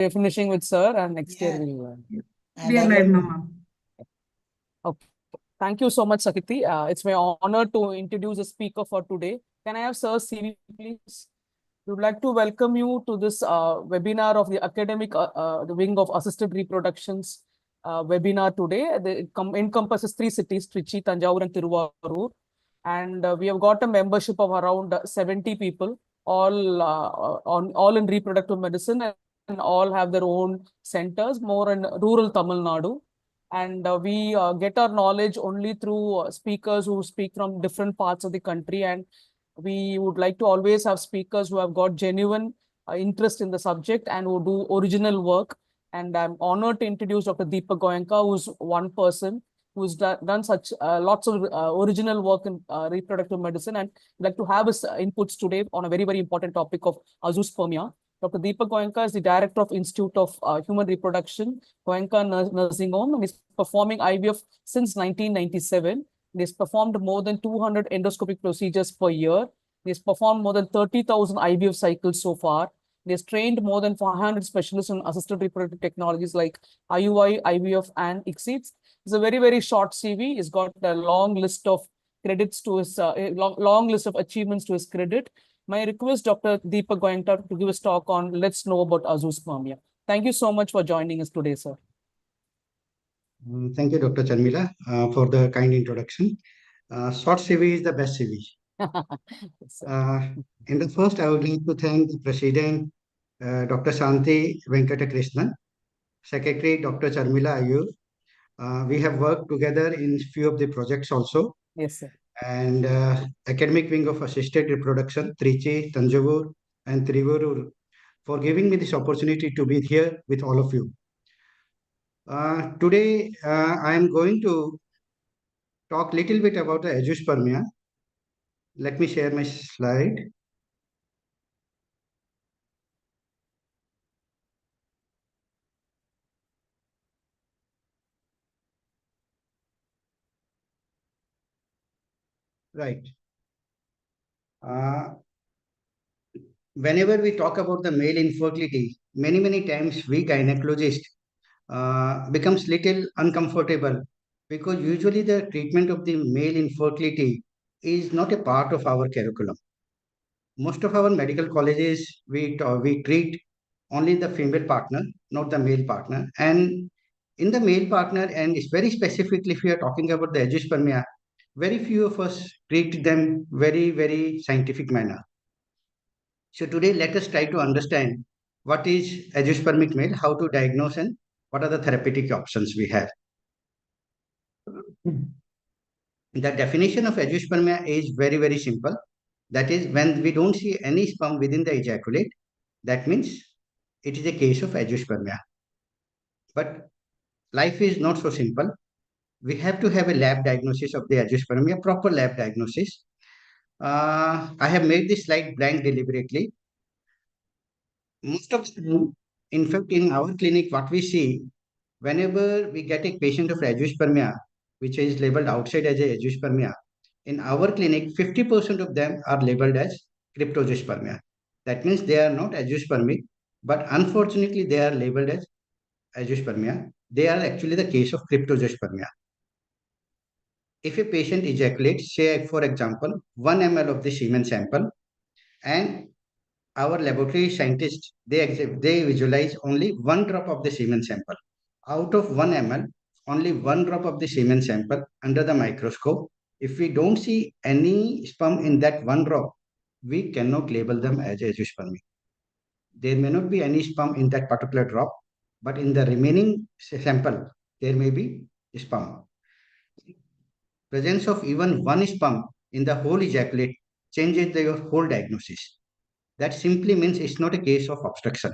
We're finishing with sir, and next year Yeah, we'll. and We are I live now, will. ma'am. Okay. Thank you so much, Sakiti. It's my honor to introduce a speaker for today. Can I have Sir's CV, please? We would like to welcome you to this webinar of the academic the wing of assisted reproductions webinar today. It encompasses three cities, Trichy, Tanjavur, and Tiruvarur. And we have got a membership of around 70 people, all in reproductive medicine, and all have their own centers, more in rural Tamil Nadu. And we get our knowledge only through speakers who speak from different parts of the country. And we would like to always have speakers who have got genuine interest in the subject and who do original work. And I'm honored to introduce Dr. Deepak Goenka, who's one person who's done such lots of original work in reproductive medicine. And I'd like to have his inputs today on a very, very important topic of Azoospermia. Dr. Deepak Goenka is the director of Institute of Human Reproduction, Goenka Nursing Home, and is performing IVF since 1997. He has performed more than 200 endoscopic procedures per year. He has performed more than 30,000 IVF cycles so far. He has trained more than 400 specialists in assisted reproductive technologies like IUI, IVF, and ICSIDs. It's a very, very short CV. He's got a long list of credits to his, long list of achievements to his credit. My request Dr. Deepak Goenka to give us talk on Let's Know About Azoospermia. Thank you so much for joining us today, sir. Thank you, Dr. Charmila, for the kind introduction. Short CV is the best CV. In the first, I would like to thank the President, Dr. Shanti Venkatakrishnan, Secretary Dr. Charmila Ayur. We have worked together in few of the projects also. Yes, sir. And Academic Wing of Assisted Reproduction, Trichy, Tanjavur, and Tiruvarur, for giving me this opportunity to be here with all of you. Today, I am going to talk a little bit about the azoospermia. Let me share my slide. Right. Whenever we talk about the male infertility, many times we gynecologists becomes little uncomfortable because usually the treatment of the male infertility is not a part of our curriculum. Most of our medical colleges, we treat only the female partner, not the male partner. And in the male partner, and it's very specifically if we are talking about the azoospermia, very few of us treat them very scientific manner. So today, let us try to understand what is azoospermic male, how to diagnose, and what are the therapeutic options we have. The definition of azoospermia is very simple. That is, when we don't see any sperm within the ejaculate, that means it is a case of azoospermia. But life is not so simple. We have to have a lab diagnosis of the azoospermia, proper lab diagnosis. I have made this slide blank deliberately. Most of the time, in fact, in our clinic, what we see, whenever we get a patient of azoospermia, which is labeled outside as a azoospermia, in our clinic, 50% of them are labeled as cryptozoospermia. That means they are not azoospermic, but unfortunately they are labeled as azoospermia. They are actually the case of cryptozoospermia. If a patient ejaculates, say for example, 1 ml of the semen sample, and our laboratory scientists, they visualize only 1 drop of the semen sample. Out of 1 ml, only 1 drop of the semen sample under the microscope. If we don't see any sperm in that 1 drop, we cannot label them as azoospermic. There may not be any sperm in that particular drop, but in the remaining sample, there may be sperm. Presence of even one sperm in the whole ejaculate changes your whole diagnosis. That simply means it's not a case of obstruction.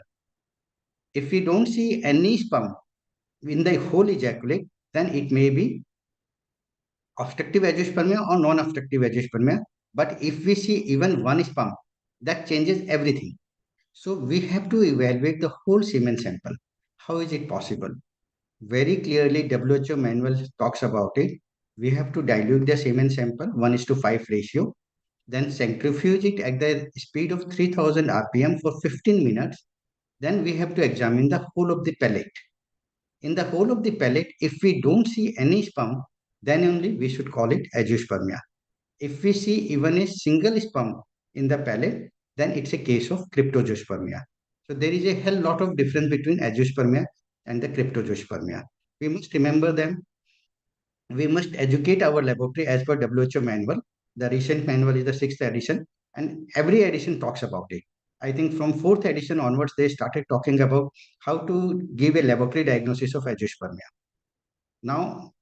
If we don't see any sperm in the whole ejaculate, then it may be obstructive azoospermia or non-obstructive azoospermia. But if we see even one sperm, that changes everything. So we have to evaluate the whole semen sample. How is it possible? Very clearly, WHO manual talks about it. We have to dilute the semen sample 1:5 ratio, then centrifuge it at the speed of 3000 rpm for 15 minutes, then we have to examine the whole of the pellet. In the whole of the pellet, if we don't see any sperm, then only we should call it azoospermia. If we see even a single sperm in the pellet, then it's a case of cryptozoospermia. So there is a hell lot of difference between azoospermia and the cryptozoospermia. We must remember them. We must educate our laboratory as per WHO manual. The recent manual is the sixth edition, and every edition talks about it. I think from fourth edition onwards, they started talking about how to give a laboratory diagnosis of azoospermia. Now,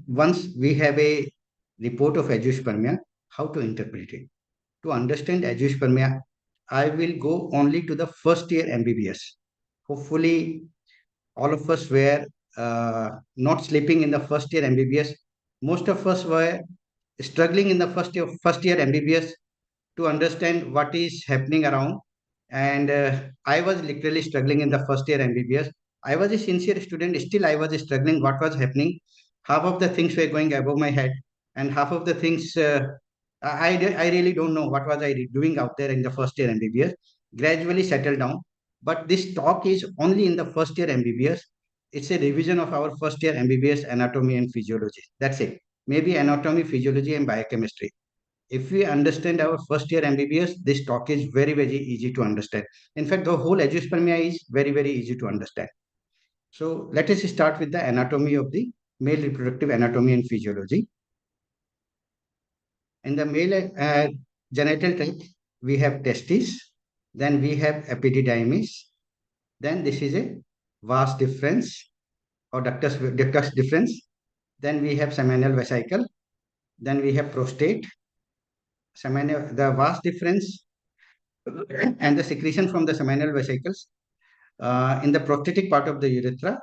once we have a report of azoospermia, how to interpret it? To understand azoospermia, I will go only to the first year MBBS. Hopefully, all of us were not sleeping in the first year MBBS. Most of us were struggling in the first year MBBS to understand what is happening around. And I was literally struggling in the first year MBBS. I was a sincere student, still I was struggling what was happening. Half of the things were going above my head, and half of the things I really don't know what was I doing out there in the first year MBBS. Gradually settled down. But this talk is only in the first year MBBS. It's a revision of our first year MBBS anatomy and physiology. That's it. Maybe anatomy, physiology, and biochemistry. If we understand our first year MBBS, this talk is very, very easy to understand. In fact, the whole azoospermia is very, very easy to understand. So let us start with the anatomy of the male reproductive anatomy and physiology. In the male genital tract, we have testes, then we have epididymis, then this is a vas difference or ductus difference, then we have seminal vesicle, then we have prostate, the vas difference and the secretion from the seminal vesicles in the prostatic part of the urethra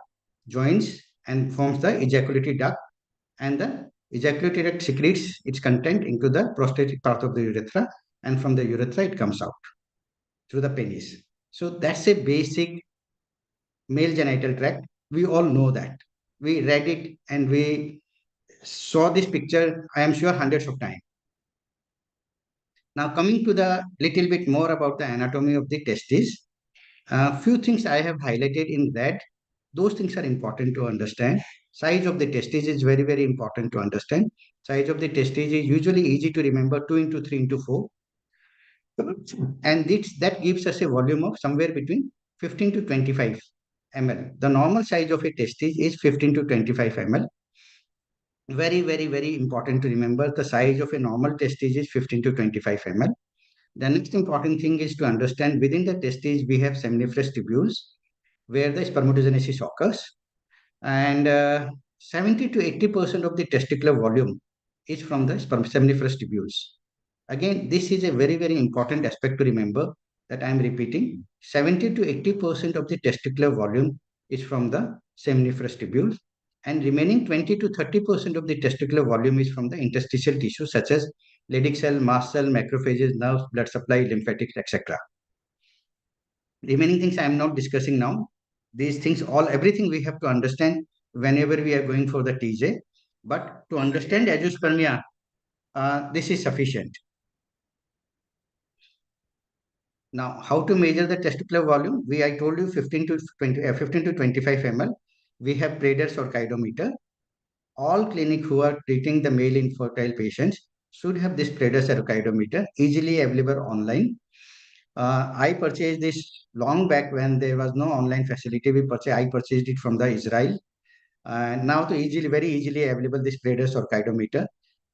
joins and forms the ejaculatory duct, and the ejaculatory duct secretes its content into the prostatic part of the urethra, and from the urethra it comes out through the penis. So that's a basic male genital tract. We all know that. We read it and we saw this picture, I am sure, hundreds of times. Now, coming to the little bit more about the anatomy of the testes, a few things I have highlighted in red. Those things are important to understand. Size of the testes is very, very important to understand. Size of the testes is usually easy to remember, 2 into 3 into 4. And that gives us a volume of somewhere between 15 to 25 ml. The normal size of a testis is 15 to 25 ml. Very, very, very important to remember. The size of a normal testis is 15 to 25 ml. The next important thing is to understand within the testes we have seminiferous tubules where the spermatogenesis occurs, and 70 to 80% of the testicular volume is from the seminiferous tubules. Again, this is a very, very important aspect to remember that I am repeating. 70 to 80% of the testicular volume is from the seminiferous tubules, and remaining 20 to 30% of the testicular volume is from the interstitial tissue such as Leydig cell, mast cell, macrophages, nerves, blood supply, lymphatics, etc. Remaining things I am not discussing now. These things, everything we have to understand whenever we are going for the TJ. But to understand azoospermia, this is sufficient. Now, how to measure the testicular volume? I told you 15 to 25 ml. We have Prader's or chirometer. All clinic who are treating the male infertile patients should have this Prader's or chirometer easily available online. I purchased this long back when there was no online facility. I purchased it from the Israel. Now very easily available this Prader's or chirometer,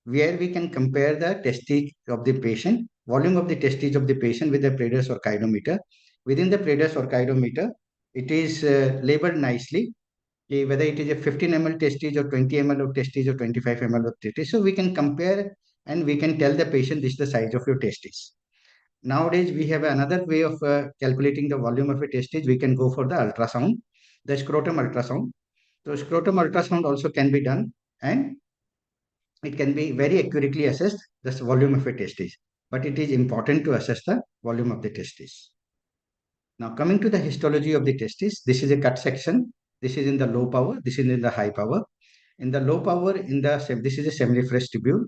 where we can compare the testes of the patient, volume of the testes of the patient with the Prader's or chirometer. Within the Prader's or chirometer, it is labeled nicely, whether it is a 15 ml testes or 20 ml of testes or 25 ml of testes. So we can compare and we can tell the patient this is the size of your testes. Nowadays, we have another way of calculating the volume of a testis. We can go for the ultrasound, the scrotum ultrasound. So scrotum ultrasound also can be done, and it can be very accurately assessed the volume of a testis. But it is important to assess the volume of the testis. Now, coming to the histology of the testis, this is a cut section. This is in the low power. This is in the high power. In the low power, this is a seminiferous tubule.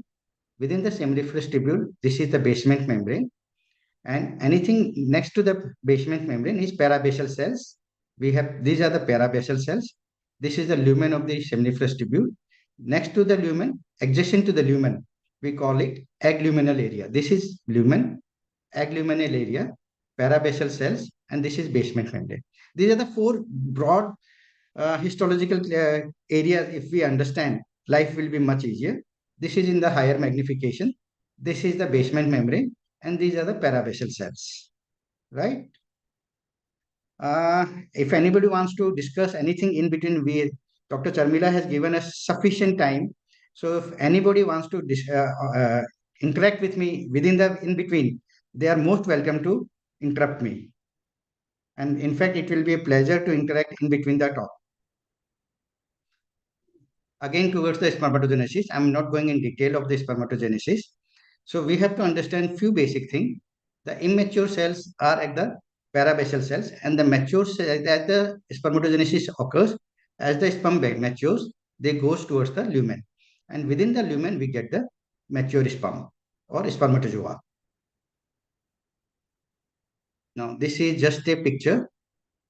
Within the seminiferous tubule, this is the basement membrane. And anything next to the basement membrane is parabasal cells. We have, these are the parabasal cells. This is the lumen of the seminiferous tubule. Next to the lumen, adjacent to the lumen, we call it agluminal area. This is lumen, agluminal area, parabasal cells, and this is basement membrane. These are the four broad histological areas. If we understand, life will be much easier. This is in the higher magnification. This is the basement membrane, and these are the parabasal cells, right? If anybody wants to discuss anything in between, Dr. Charmila has given us sufficient time. So if anybody wants to interact with me within the in between, they are most welcome to interrupt me. And in fact, it will be a pleasure to interact in between the talk. Again, towards the spermatogenesis, I'm not going in detail of the spermatogenesis. So we have to understand few basic things. The immature cells are at the parabasal cells, and the mature cells, that the spermatogenesis occurs as the sperm matures, they goes towards the lumen, and within the lumen we get the mature sperm or spermatozoa. Now this is just a picture.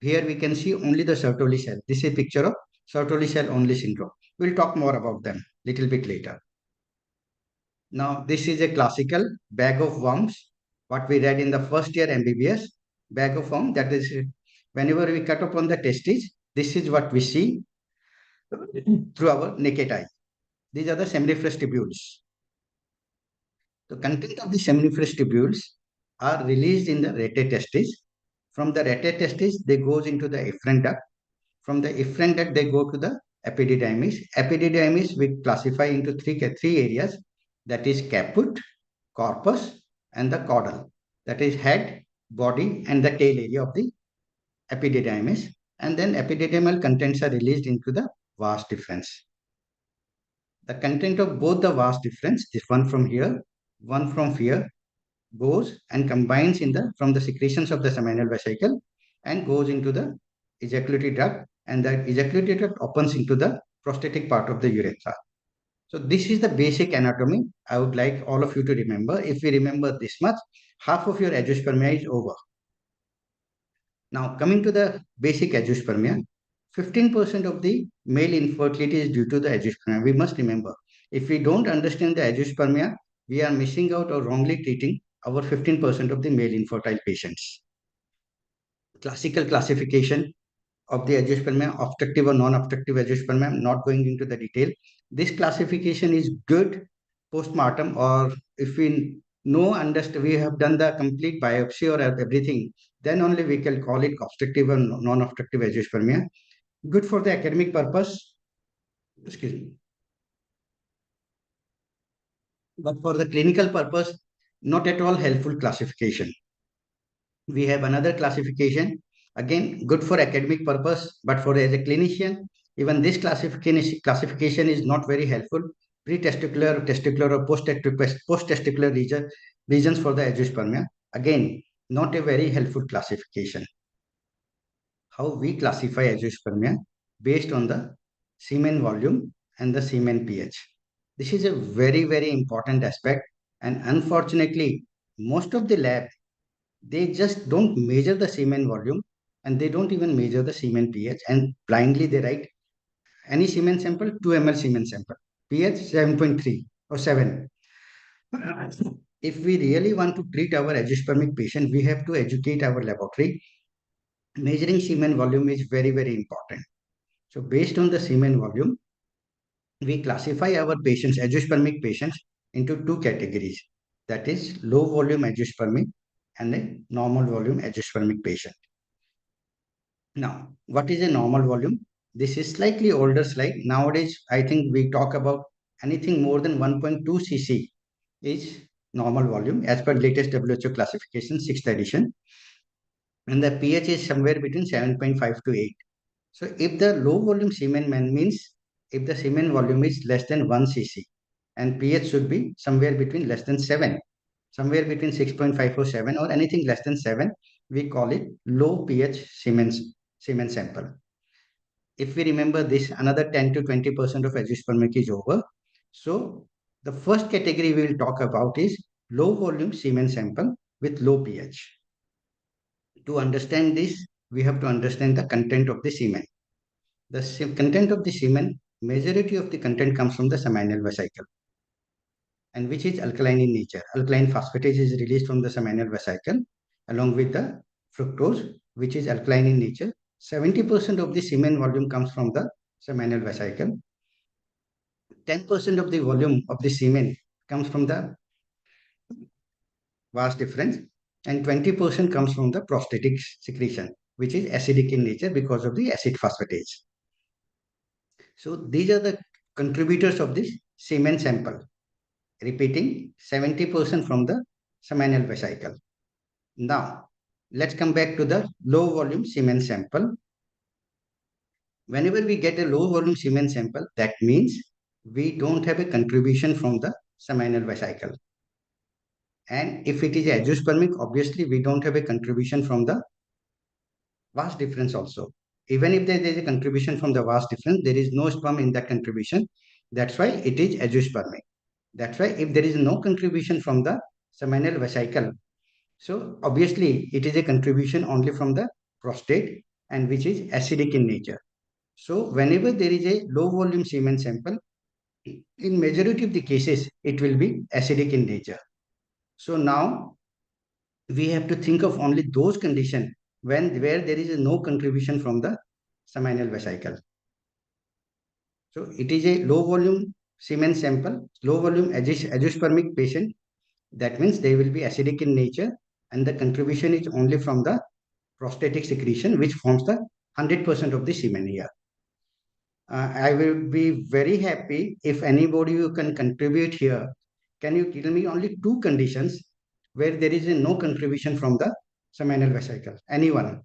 Here we can see only the Sertoli cell. This is a picture of Sertoli cell only syndrome. We'll talk more about them little bit later. Now, this is a classical bag of worms, what we read in the first year MBBS, bag of worm, that is, whenever we cut upon the testes, this is what we see through our naked eye. These are the seminiferous tubules. The content of the seminiferous tubules are released in the rete testes. From the rete testes, they goes into the efferent duct. From the efferent duct, they go to the epididymis. Epididymis we classify into three areas, that is caput, corpus, and the caudal. That is head, body, and the tail area of the epididymis. And then epididymal contents are released into the vas deferens. The content of both the vas deferens, this one from here, one from here, goes and combines in the from the secretions of the seminal vesicle and goes into the ejaculatory duct, and the ejaculatory duct opens into the prostatic part of the urethra. So this is the basic anatomy. I would like all of you to remember. If we remember this much, half of your azoospermia is over. Now coming to the basic azoospermia, 15% of the male infertility is due to the azoospermia. We must remember, if we don't understand the azoospermia, we are missing out or wrongly treating our 15% of the male infertile patients. Classical classification of the azoospermia, obstructive or non-obstructive azoospermia, I'm not going into the detail. This classification is good postmortem, or if we know, understand, we have done the complete biopsy or everything, then only we can call it obstructive or non-obstructive azoospermia. Good for the academic purpose, excuse me, but for the clinical purpose, not at all helpful classification. We have another classification, again good for academic purpose, but for as a clinician, even this classification is not very helpful. Pre-testicular, testicular, or post-testicular regions for the azoospermia, again not a very helpful classification. How we classify azoospermia based on the semen volume and the semen pH. This is a very, very important aspect, and unfortunately, most of the lab, they just don't measure the semen volume, and they don't even measure the semen pH, and blindly they write any semen sample, 2 ml semen sample, pH 7.3 or 7. If we really want to treat our azoospermic patient, we have to educate our laboratory. Measuring semen volume is very, very important. So based on the semen volume, we classify our patients, azoospermic patients, into two categories. That is low volume azoospermic and a normal volume azoospermic patient. Now, what is a normal volume? This is slightly older slide. Nowadays, I think we talk about anything more than 1.2 cc is normal volume as per latest WHO classification, 6th edition. And the pH is somewhere between 7.5 to 8. So if the low volume semen man means if the semen volume is less than 1 cc and pH should be somewhere between less than 7, somewhere between 6.5 or 7 or anything less than 7, we call it low pH semen sample. If we remember this, another 10 to 20% of azoospermic is over. So the first category we will talk about is low volume semen sample, with low pH. To understand this, we have to understand the content of the semen. The content of the semen, majority of the content comes from the seminal vesicle, and which is alkaline in nature. Alkaline phosphatase is released from the seminal vesicle along with the fructose, which is alkaline in nature. 70% of the semen volume comes from the seminal vesicle. 10% of the volume of the semen comes from the vas deferens, and 20% comes from the prostatic secretion, which is acidic in nature because of the acid phosphatase. So these are the contributors of this semen sample. Repeating, 70% from the seminal vesicle. Now, let's come back to the low volume semen sample. Whenever we get a low volume semen sample, that means we don't have a contribution from the seminal vesicle. And if it is azoospermic, obviously we don't have a contribution from the vas deferens also. Even if there is a contribution from the vas deferens, there is no sperm in that contribution. That's why it is azoospermic. That's why if there is no contribution from the seminal vesicle, so obviously it is a contribution only from the prostate, and which is acidic in nature. So whenever there is a low volume semen sample, in majority of the cases, it will be acidic in nature. So now we have to think of only those conditions where there is no contribution from the seminal vesicle. So it is a low volume semen sample, low volume azoospermic patient. That means they will be acidic in nature, and the contribution is only from the prostatic secretion, which forms the 100% of the semen here. I will be very happy if anybody who can contribute here. Can you tell me only two conditions where there is no contribution from the seminal vesicle? Anyone?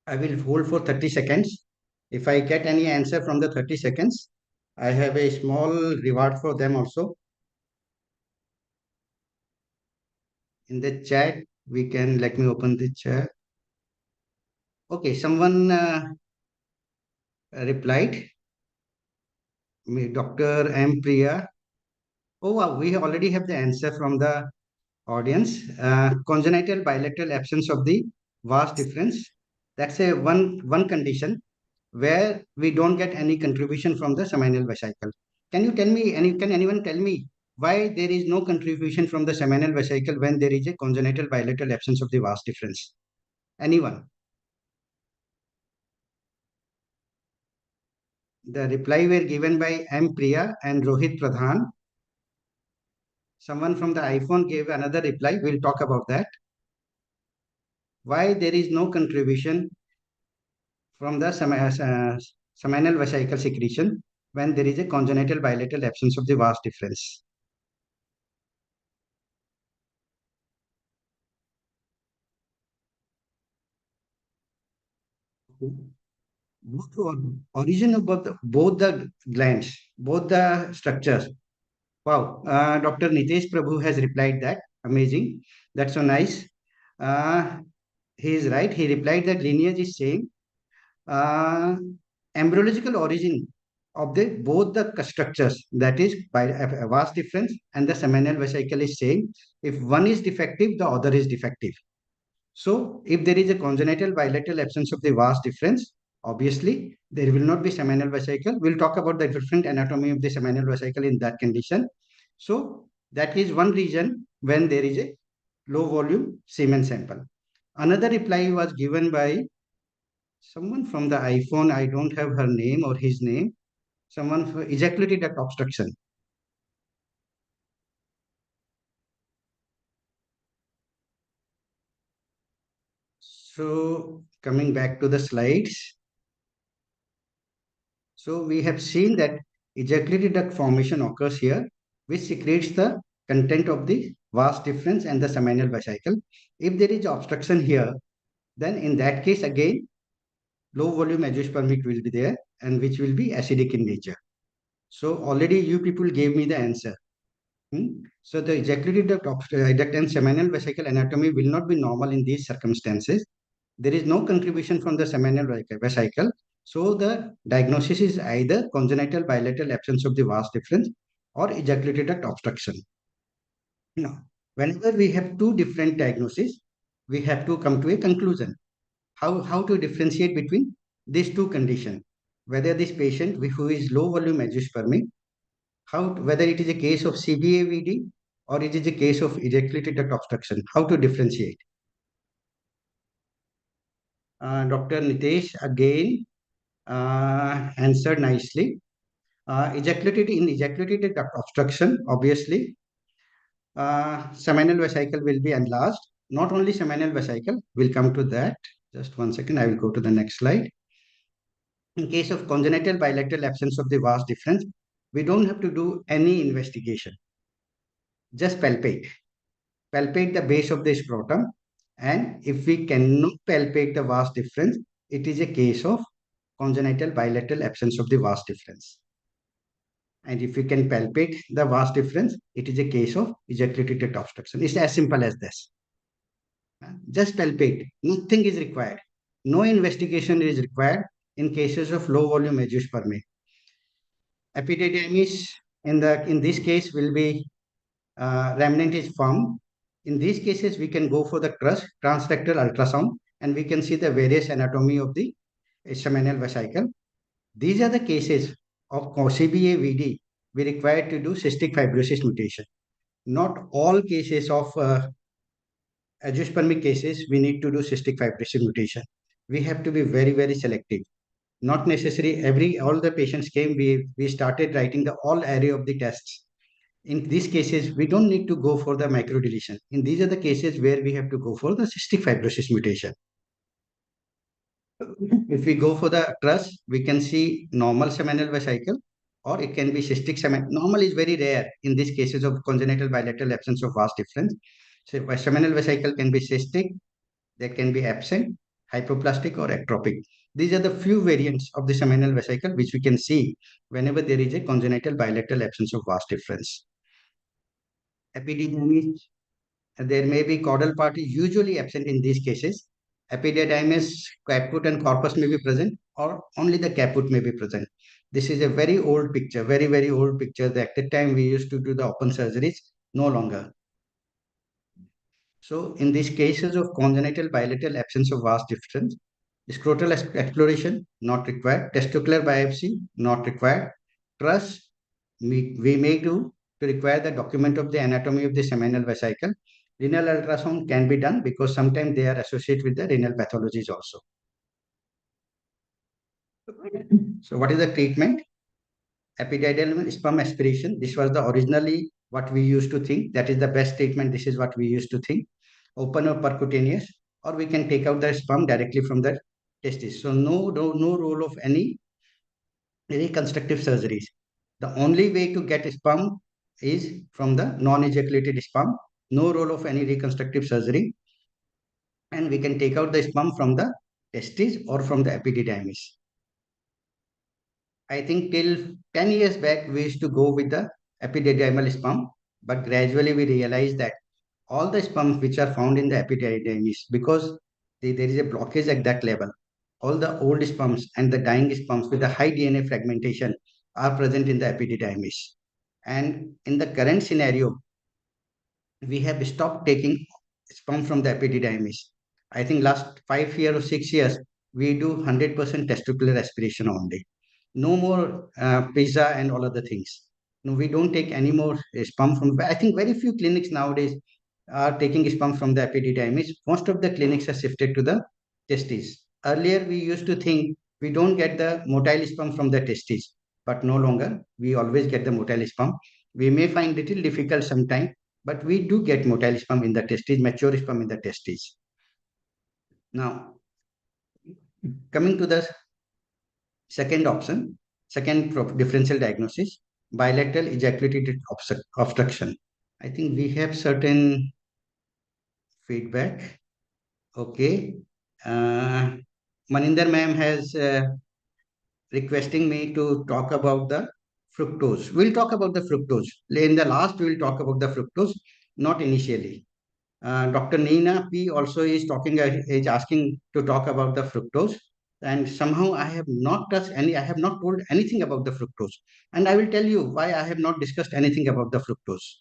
I will hold for 30 seconds. If I get any answer from the 30 seconds, I have a small reward for them also. In the chat, we can, let me open the chat. Okay, someone replied, Dr. M. Priya. Oh, wow, we already have the answer from the audience. Congenital bilateral absence of the vas deferens. That's a one condition where we don't get any contribution from the seminal vesicle. Can you tell me, can anyone tell me why there is no contribution from the seminal vesicle when there is a congenital bilateral absence of the vas deferens? Anyone? The reply were given by M. Priya and Rohit Pradhan. Someone from the iPhone gave another reply. We'll talk about that. Why there is no contribution from the seminal vesicle secretion when there is a congenital bilateral absence of the vas deferens? Origin of both the glands, both the structures. Wow, Dr. Nitesh Prabhu has replied that. Amazing. That's so nice. Uh, he is right. He replied that lineage is same. Uh, embryological origin of the both the structures, that is by a vas deferens and the seminal vesicle, is same. If one is defective, the other is defective. So if there is a congenital bilateral absence of the vas deferens, obviously there will not be seminal vesicle. We'll talk about the different anatomy of the seminal vesicle in that condition. So that is one reason when there is a low volume semen sample. Another reply was given by someone from the iPhone. I don't have her name or his name. Someone for ejaculatory duct obstruction. So coming back to the slides. So we have seen that ejaculatory duct formation occurs here, which secretes the content of the vas deferens and the seminal vesicle. If there is obstruction here, then in that case again, low volume azoospermic will be there, and which will be acidic in nature. So already you people gave me the answer. So the ejaculatory duct and seminal vesicle anatomy will not be normal in these circumstances. There is no contribution from the seminal vesicle. So the diagnosis is either congenital bilateral absence of the vas deferens or ejaculatory duct obstruction. No. Whenever we have two different diagnoses, we have to come to a conclusion. How to differentiate between these two conditions? Whether this patient who is low volume azoospermic, whether it is a case of CBAVD or it is a case of ejaculatory duct obstruction, how to differentiate? Dr. Nitesh again answered nicely. In ejaculated duct obstruction, obviously, seminal vesicle will be enlarged. Not only seminal vesicle, we'll come to that. Just one second, I will go to the next slide. In case of congenital bilateral absence of the vas difference, we don't have to do any investigation. Just palpate. Palpate the base of the scrotum. And if we cannot palpate the vas difference, it is a case of congenital bilateral absence of the vas difference. And if we can palpate the vas difference, it is a case of ejaculatory obstruction. It's as simple as this. Just palpate. Nothing is required. No investigation is required in cases of low volume azoospermia. Epididymis in this case will be remnant is found. In these cases, we can go for the transrectal ultrasound and we can see the various anatomy of the seminal vesicle. These are the cases of CBAVD we require to do cystic fibrosis mutation. Not all cases of azoospermic cases we need to do cystic fibrosis mutation. We have to be very, very selective. Not necessary all the patients came, we started writing the all array of the tests. In these cases, we don't need to go for the microdeletion. In these are the cases where we have to go for the cystic fibrosis mutation. If we go for the truss, we can see normal seminal vesicle or it can be cystic seminal. Normal is very rare in these cases of congenital bilateral absence of vas difference. So seminal vesicle can be cystic, that can be absent, hypoplastic or ectropic. These are the few variants of the seminal vesicle which we can see whenever there is a congenital bilateral absence of vas difference. Epididymis, there may be caudal part is usually absent in these cases. Epididymis, caput and corpus may be present or only the caput may be present. This is a very old picture, very, very old picture. At the time we used to do the open surgeries, no longer. So in these cases of congenital bilateral absence of vas difference, scrotal exploration not required, testicular biopsy not required, truss we may do to require the document of the anatomy of the seminal vesicle. Renal ultrasound can be done because sometimes they are associated with the renal pathologies also. So what is the treatment? Epididymal sperm aspiration. This was the originally what we used to think. That is the best treatment. This is what we used to think. Open or percutaneous, or we can take out the sperm directly from the testis. So no role of any reconstructive surgeries. The only way to get sperm is from the non-ejaculated sperm. No role of any reconstructive surgery. And we can take out the sperm from the testis or from the epididymis. I think till 10 years back, we used to go with the epididymal sperm, but gradually we realized that all the sperms which are found in the epididymis, because there is a blockage at that level, all the old sperms and the dying sperms with the high DNA fragmentation are present in the epididymis. And in the current scenario, we have stopped taking sperm from the epididymis. I think last 5 years or 6 years, we do 100% testicular aspiration only. No more pizza and all other things. No, we don't take any more sperm from. I think very few clinics nowadays are taking sperm from the epididymis. Most of the clinics are shifted to the testes. Earlier, we used to think we don't get the motile sperm from the testes, but no longer. We always get the motile sperm. We may find little difficult sometimes, but we do get motile sperm in the testes, mature sperm in the testes. Now, coming to the second option, second differential diagnosis, bilateral ejaculatory obstruction. I think we have certain feedback. Okay. Maninder ma'am has requesting me to talk about the fructose. We'll talk about the fructose. In the last, we'll talk about the fructose, not initially. Dr. Neena P also is asking to talk about the fructose. And somehow I have not I have not told anything about the fructose. And I will tell you why I have not discussed anything about the fructose.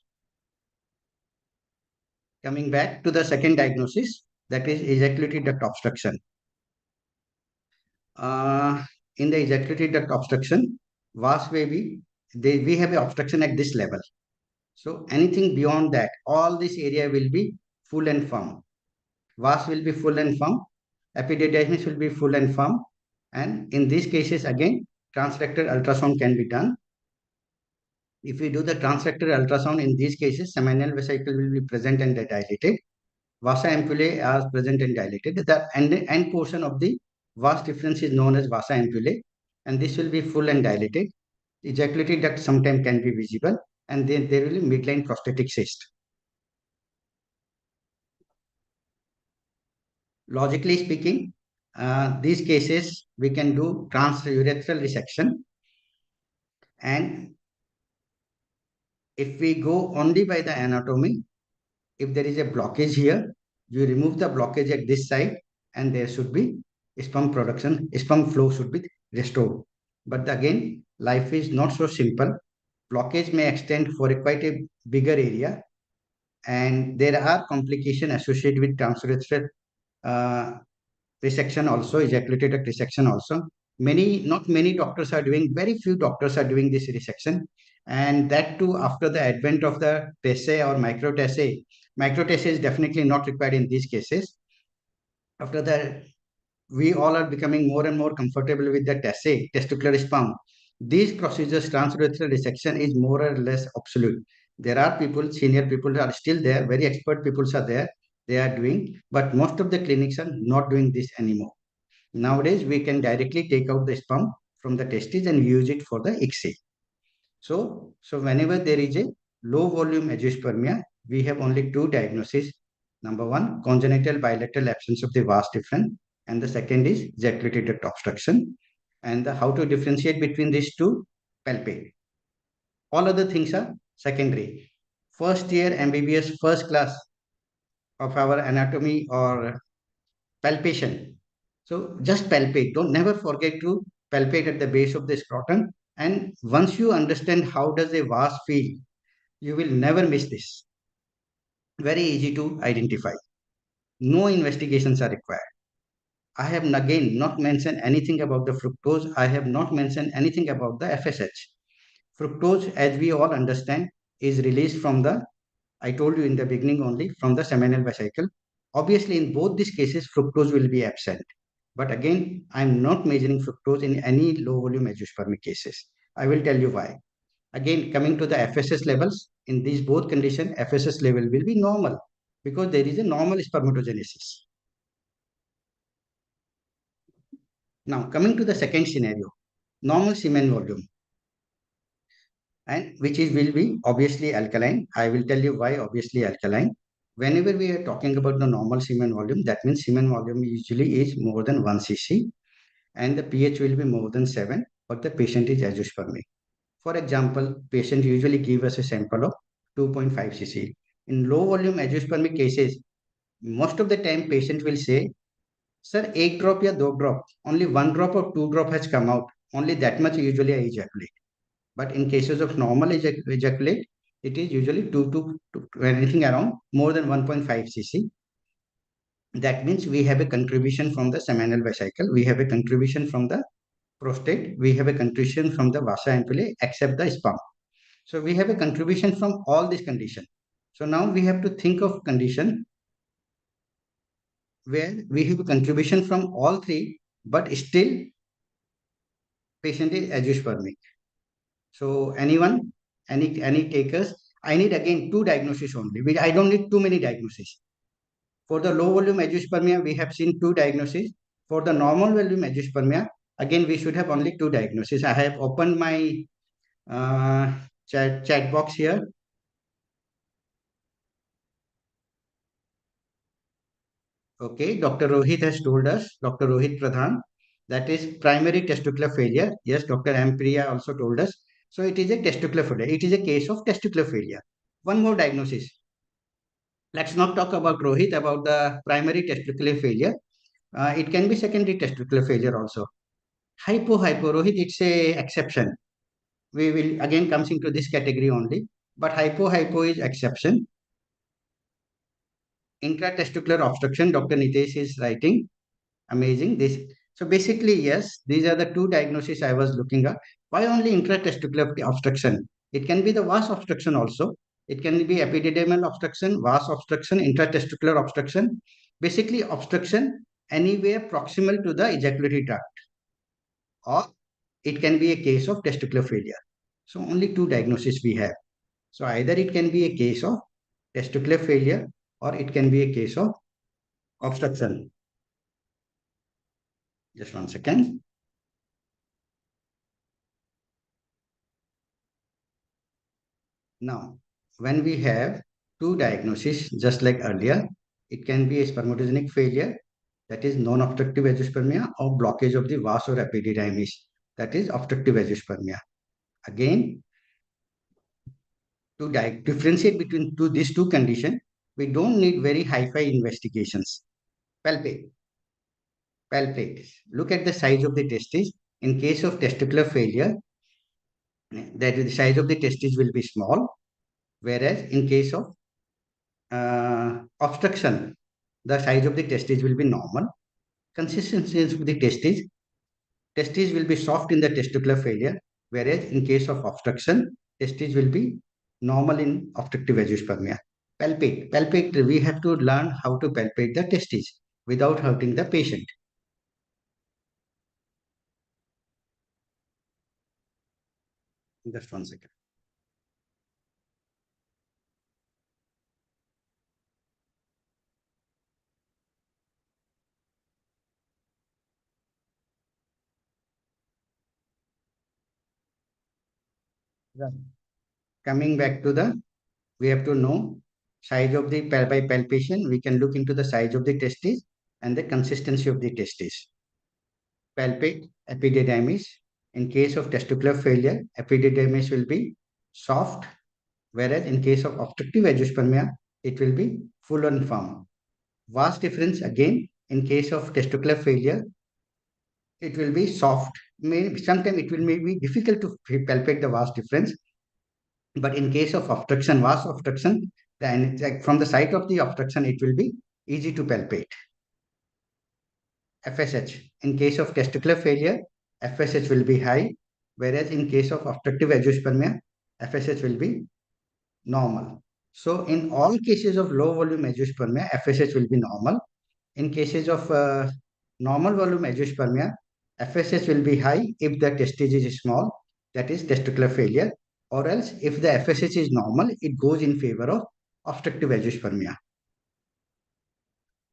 Coming back to the second diagnosis, that is ejaculatory duct obstruction. Uh, in the ejaculatory duct obstruction, vas baby, we have an obstruction at this level. So anything beyond that, all this area will be full and firm. Vas will be full and firm. Epididymis will be full and firm. And in these cases, again, transrectal ultrasound can be done. If we do the transrectal ultrasound, in these cases, seminal vesicle will be present and dilated. Vasa ampullae are present and dilated. The end portion of the vas difference is known as vasa ampullae, and this will be full and dilated. Ejaculatory duct sometimes can be visible, and then there will be midline prostatic cyst. Logically speaking, these cases we can do transurethral resection, and if we go only by the anatomy, if there is a blockage here, you remove the blockage at this side, and there should be sperm production, sperm flow should be restored. But again, life is not so simple. Blockage may extend for quite a bigger area, and there are complications associated with transurethral uh, resection also, ejaculatory duct resection also. Not many doctors are doing, very few doctors are doing this resection. And that too after the advent of the TESE or micro-TESE. Micro-TESE is definitely not required in these cases. After that, we all are becoming more and more comfortable with the TESE, testicular sperm. These procedures, transurethral resection is more or less obsolete. There are people, senior people are still there, very expert people are there, they are doing, but most of the clinics are not doing this anymore. Nowadays, we can directly take out the sperm from the testes and use it for the ICSI. So whenever there is a low volume azoospermia, we have only two diagnoses. Number one, congenital bilateral absence of the vas difference, and the second is ejaculatory duct obstruction. And how to differentiate between these two? Palpate. All other things are secondary. First year MBBS, first class of our anatomy or palpation. So just palpate. Don't never forget to palpate at the base of the scrotum. And once you understand how does a vas feel, you will never miss this. Very easy to identify. No investigations are required. I have again not mentioned anything about the fructose. I have not mentioned anything about the FSH. Fructose, as we all understand, is released from the, I told you in the beginning only, from the seminal vesicle. Obviously, in both these cases, fructose will be absent. But again, I'm not measuring fructose in any low volume azoospermic cases. I will tell you why. Again, coming to the FSS levels, in these both conditions, FSS level will be normal because there is a normal spermatogenesis. Now, coming to the second scenario, normal semen volume, and which is will be obviously alkaline. I will tell you why obviously alkaline. Whenever we are talking about the normal semen volume, that means semen volume usually is more than 1 cc and the pH will be more than 7, but the patient is azoospermic. For example, patient usually give us a sample of 2.5 cc. In low volume azoospermic cases, most of the time patient will say, sir, एक drop या दो drop, only one drop or two drop has come out. Only that much usually I ejaculate. But in cases of normal ejaculate, it is usually 2 to anything around more than 1.5 cc. That means we have a contribution from the seminal vesicle, we have a contribution from the prostate, we have a contribution from the vasa ampullae, except the sperm. So we have a contribution from all these conditions. So now we have to think of condition where we have a contribution from all three, but still patient is azoospermic. So anyone, any takers, I need again two diagnoses only. I don't need too many diagnoses. For the low volume azoospermia, we have seen two diagnoses. For the normal volume azoospermia, again, we should have only two diagnoses. I have opened my chat box here. Okay, Dr. Rohit has told us, Dr. Rohit Pradhan, that is primary testicular failure. Yes, Dr. Ampriya also told us. So it is a testicular failure. It is a case of testicular failure. One more diagnosis. Let's not talk about Rohit, about the primary testicular failure. It can be secondary testicular failure also. Hypo, Rohit, it's a exception. We will again comes into this category only. But hypo is exception. Intratesticular obstruction, Dr. Nitesh is writing. Amazing. This. So basically, yes, these are the two diagnoses I was looking at. Why only intratesticular obstruction? It can be the vas obstruction also. It can be epididymal obstruction, vas obstruction, intratesticular obstruction. Basically, obstruction anywhere proximal to the ejaculatory tract, or it can be a case of testicular failure. So only two diagnoses we have. So either it can be a case of testicular failure or it can be a case of obstruction. Just 1 second. Now, when we have two diagnoses, just like earlier, it can be a spermatogenic failure, that is non-obstructive azoospermia, or blockage of the vas or epididymis, that is obstructive azoospermia. Again, to differentiate between these two conditions, we don't need very hi-fi investigations. Palpate, palpate. Look at the size of the testis. In case of testicular failure, that the size of the testis will be small, whereas in case of obstruction, the size of the testes will be normal. Consistency of the testes will be soft in the testicular failure, whereas in case of obstruction, testes will be normal in obstructive azoospermia. Palpate. We have to learn how to palpate the testes without hurting the patient. Just 1 second. Right. Coming back to the, we have to know size of the by palpation. We can look into the size of the testes and the consistency of the testes. Palpate epididymis. In case of testicular failure, epididymis will be soft, whereas in case of obstructive azoospermia, it will be full and firm. Vast difference again, in case of testicular failure, it will be soft. Sometimes it will be difficult to palpate the vast difference, but in case of obstruction, vast obstruction, then from the site of the obstruction, it will be easy to palpate. FSH. In case of testicular failure, FSH will be high, whereas in case of obstructive azoospermia, FSH will be normal. So in all cases of low volume azoospermia, FSH will be normal. In cases of normal volume azoospermia, FSH will be high if the testis is small, that is testicular failure, or else if the FSH is normal, it goes in favor of obstructive azoospermia.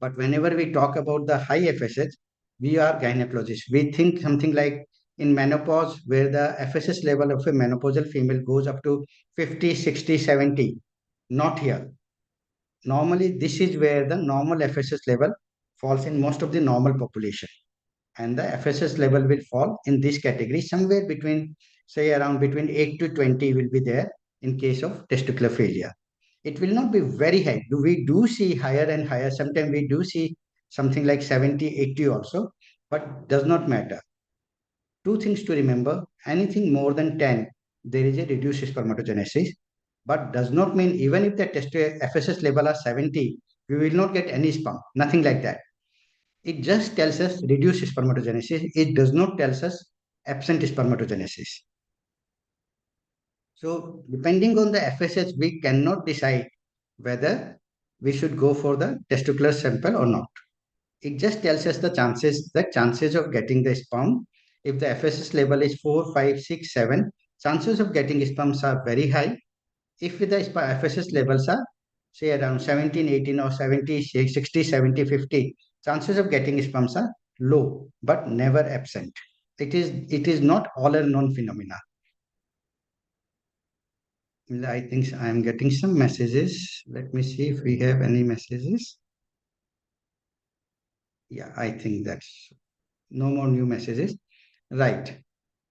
But whenever we talk about the high FSH, we are gynecologists. We think something like in menopause, where the FSH level of a menopausal female goes up to 50, 60, 70. Not here. Normally, this is where the normal FSH level falls in most of the normal population. And the FSH level will fall in this category somewhere between, say, around between 8 to 20 will be there in case of testicular failure. It will not be very high. We do see higher and higher. Sometimes we do see something like 70, 80 also, but does not matter. Two things to remember. Anything more than 10, there is a reduced spermatogenesis, but does not mean even if the test FSH level are 70, we will not get any sperm. Nothing like that. It just tells us reduced spermatogenesis. It does not tell us absent spermatogenesis. So depending on the FSH, we cannot decide whether we should go for the testicular sample or not. It just tells us the chances of getting the sperm. If the FSH level is 4, 5, 6, 7, chances of getting sperms are very high. If the FSH levels are say around 17, 18 or 70, 60, 70, 50, chances of getting sperms are low, but never absent. It is not all or none phenomena. I think I am getting some messages. Let me see if we have any messages. Yeah, I think that's no more new messages. Right.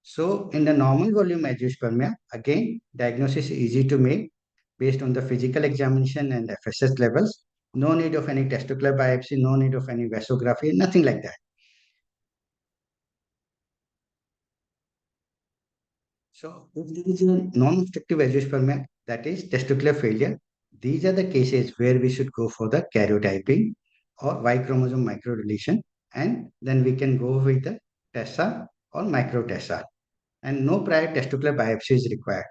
So in the normal volume azoospermia, again, diagnosis is easy to make based on the physical examination and FSH levels. No need of any testicular biopsy, no need of any vasography, nothing like that. So if there is a non-obstructive azoospermia, that is testicular failure, These are the cases where we should go for the karyotyping or Y chromosome microdeletion, and then we can go with the TESA or microtessa, and no prior testicular biopsy is required.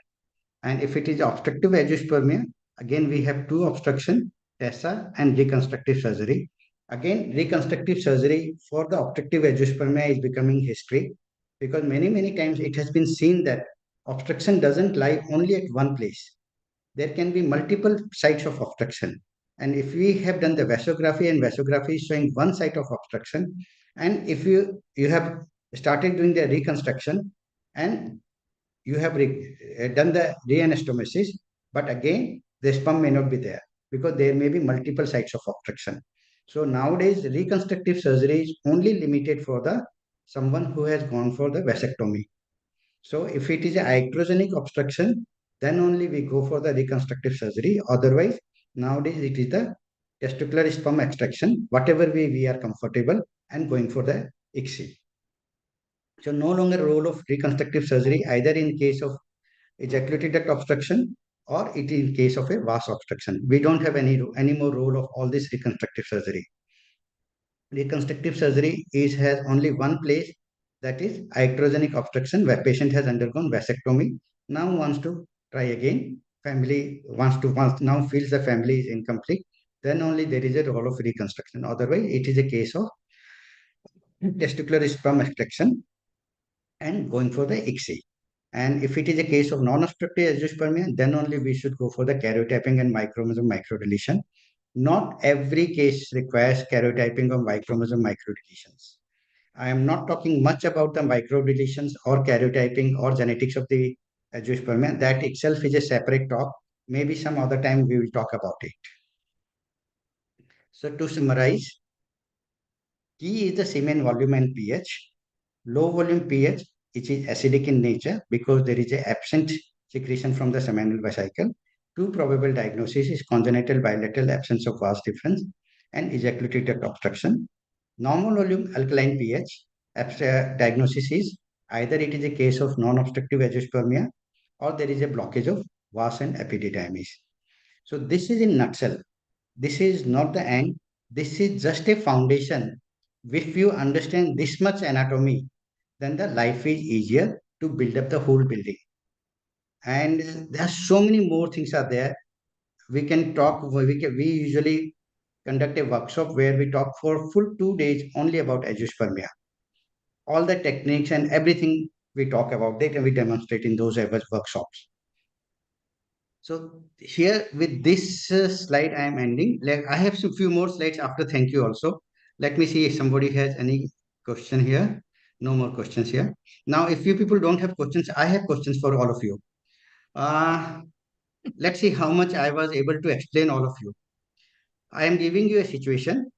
And if it is obstructive azoospermia, again we have two obstruction, TESA and reconstructive surgery. Again, reconstructive surgery for the obstructive azoospermia is becoming history, because many times it has been seen that obstruction doesn't lie only at one place. There can be multiple sites of obstruction. And if we have done the vasography, and vasography is showing one site of obstruction, and if you have started doing the reconstruction and you have done the reanastomosis, but again the sperm may not be there because there may be multiple sites of obstruction. So nowadays reconstructive surgery is only limited for the someone who has gone for the vasectomy. So if it is a iatrogenic obstruction, then only we go for the reconstructive surgery. Otherwise, nowadays it is the testicular sperm extraction, whatever way we are comfortable, and going for the ICSI. So no longer role of reconstructive surgery either in case of ejaculatory duct obstruction or it in case of a vas obstruction. We don't have any more role of all this reconstructive surgery. Reconstructive surgery has only one place, that is iatrogenic obstruction, where patient has undergone vasectomy, now wants to try again, family wants now feels the family is incomplete, then only there is a role of reconstruction. Otherwise it is a case of testicular sperm extraction and going for the ICSI. And if it is a case of non-obstructive azoospermia, then only we should go for the karyotyping and Y chromosome microdeletion. Not every case requires karyotyping or Y chromosome microdeletions. I am not talking much about the microdeletions or karyotyping or genetics of the azoospermia. That itself is a separate talk. Maybe some other time we will talk about it. So to summarize, key is the semen volume and pH. Low volume pH, which is acidic in nature because there is a absent secretion from the seminal vesicle. Two probable diagnoses is congenital bilateral absence of vas difference and ejaculatory duct obstruction. Normal volume alkaline pH diagnosis is either it is a case of non-obstructive azoospermia or there is a blockage of vas and epididymis. So this is in nutshell. This is not the end. This is just a foundation. If you understand this much anatomy, then the life is easier to build up the whole building. And there are so many more things are there. We can talk, we usually conduct a workshop where we talk for full 2 days only about azoospermia. All the techniques and everything we talk about, they can be demonstrated in those workshops. So here with this slide, I am ending. Like I have some few more slides after thank you also. Let me see if somebody has any question here. No more questions here. Now, if you people don't have questions, I have questions for all of you. Uh, let's see how much I was able to explain all of you. I am giving you a situation,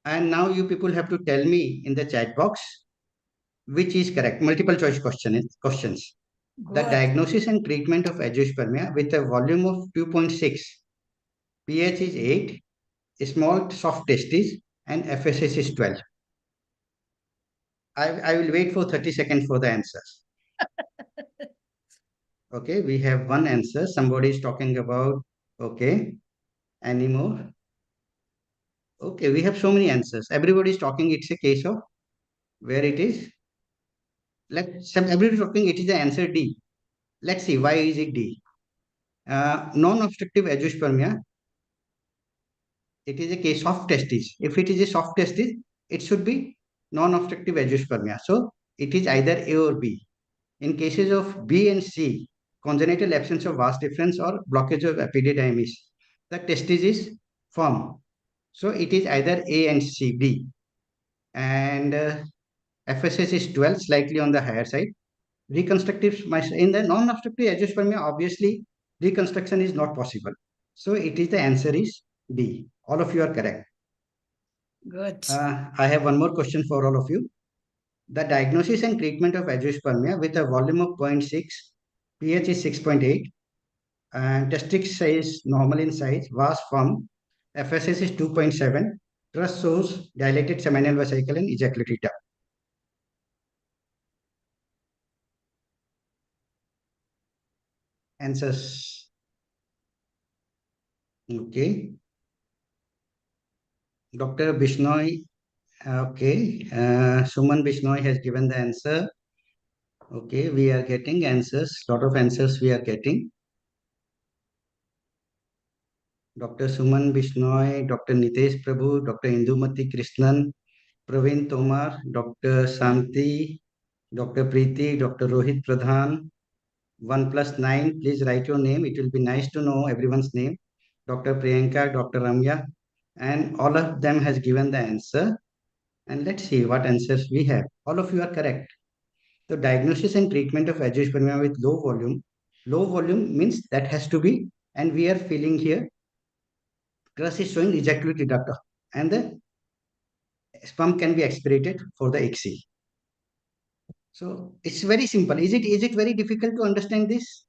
and now you people have to tell me in the chat box which is correct. Multiple choice questions. The Good. diagnosis and treatment of azoospermia with a volume of 2.6, pH is 8, small soft testes, and FSS is 12. I will wait for 30 seconds for the answers. Okay, we have one answer. Somebody is talking about, okay, any more? Okay, we have so many answers. Everybody is talking, it's a case of where it is. Everybody is talking, it is the answer D. Let's see, why is it D? Non-obstructive azoospermia, it is a case of testes. If it is a soft testis, it should be non-obstructive azoospermia. So it is either A or B. In cases of B and C, congenital absence of vas difference or blockage of epididymis, the testis is firm. So it is either A and C, B. And FSS is 12, slightly on the higher side. Reconstructive, in the non-obstructive azoospermia, obviously reconstruction is not possible. So it is the answer is D. All of you are correct. Good. I have one more question for all of you. The diagnosis and treatment of azoospermia with a volume of 0.6, pH is 6.8, and testis size normal in size, vas firm, FSS is 2.7, trust shows dilated seminal vesicle and ejaculatory duct. Answers. Okay. Dr. Bishnoi, okay. Suman Bishnoi has given the answer. Okay, we are getting answers. Lot of answers we are getting. Dr. Suman Bishnoi, Dr. Nitesh Prabhu, Dr. Indumati Krishnan, Praveen Tomar, Dr. Santi, Dr. Preeti, Dr. Rohit Pradhan. 1 plus 9, please write your name. It will be nice to know everyone's name. Dr. Priyanka, Dr. Ramya, and all of them has given the answer. And let's see what answers we have. All of you are correct. The diagnosis and treatment of azoospermia with low volume means that has to be, and we are feeling here, crus is showing ejaculate reductor, and the sperm can be aspirated for the XC. So it's very simple. Is it very difficult to understand this?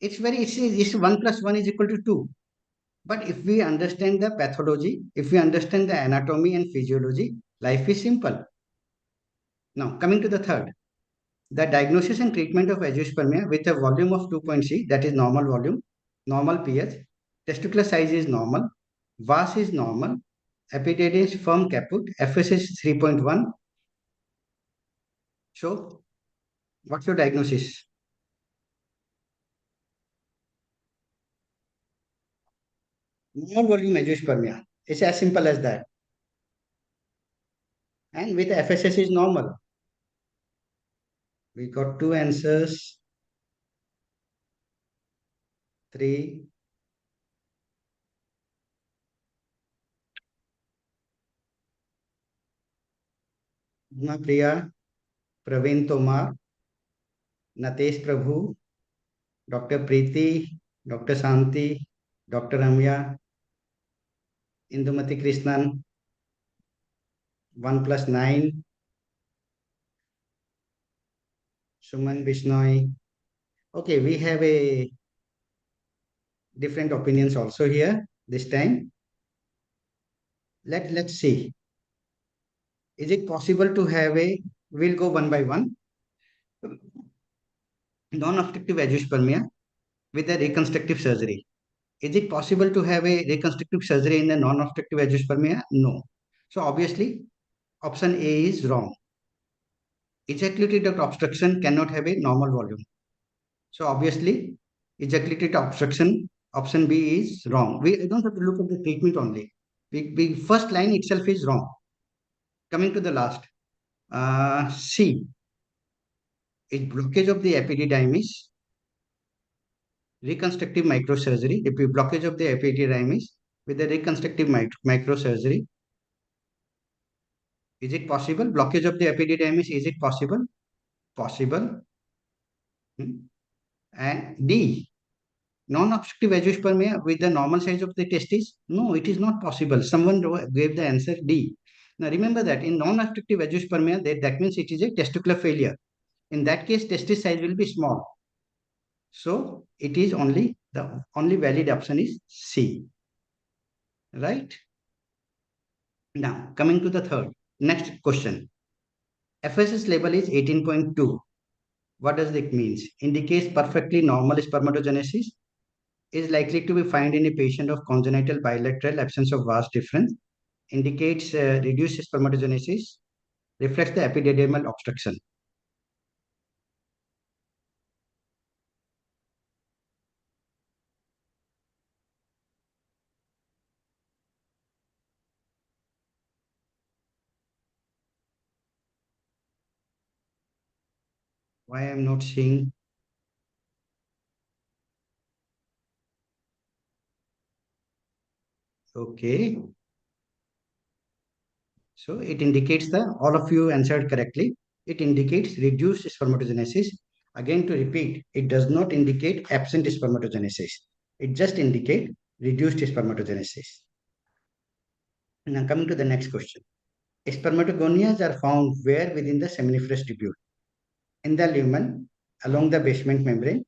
It's 1 plus 1 is equal to 2. But if we understand the pathology, if we understand the anatomy and physiology, life is simple. Now, coming to the third, the diagnosis and treatment of azoospermia with a volume of 2.c, that is normal volume, normal pH, testicular size is normal, VAS is normal, epididymis firm caput, FS is 3.1. So, what's your diagnosis? Normal volume azoospermia. It's as simple as that. And with FSS is normal. We got two answers. 3. Priya, Praveen Tomar, Natesh Prabhu, Dr. Preeti, Dr. Santi, Dr. Ramya, Indumati Krishnan, 1 plus 9, Suman Bishnoi. Okay, we have a different opinions also here this time. Let's see. Is it possible to have we'll go one by one, non-obstructive azoospermia with a reconstructive surgery? Is it possible to have a reconstructive surgery in a non-obstructive azoospermia? No. So obviously, option A is wrong. Ejaculatory duct obstruction cannot have a normal volume. So obviously, ejaculatory duct obstruction, option B is wrong. We don't have to look at the treatment only. First line itself is wrong. Coming to the last, C is blockage of the epididymis, reconstructive microsurgery. If you blockage of the epididymis with the reconstructive microsurgery, is it possible? Blockage of the epididymis, is it possible? Possible. And D, non-obstructive azoospermia with the normal size of the testis? No, it is not possible. Someone gave the answer D. Now remember that in non-obstructive azoospermia, that means it is a testicular failure. In that case, testis size will be small. So it is the only valid option is C. Right? Now coming to the third. Next question. FSS level is 18.2. What does it mean? Indicates perfectly normal spermatogenesis, is likely to be found in a patient of congenital bilateral absence of vast difference, indicates reduced spermatogenesis, reflects the epididymal obstruction. Why I am not seeing? Okay. So it indicates all of you answered correctly. It indicates reduced spermatogenesis. Again, to repeat, it does not indicate absent spermatogenesis. It just indicates reduced spermatogenesis. Now coming to the next question. Spermatogonias are found where within the seminiferous tubule? In the lumen, along the basement membrane,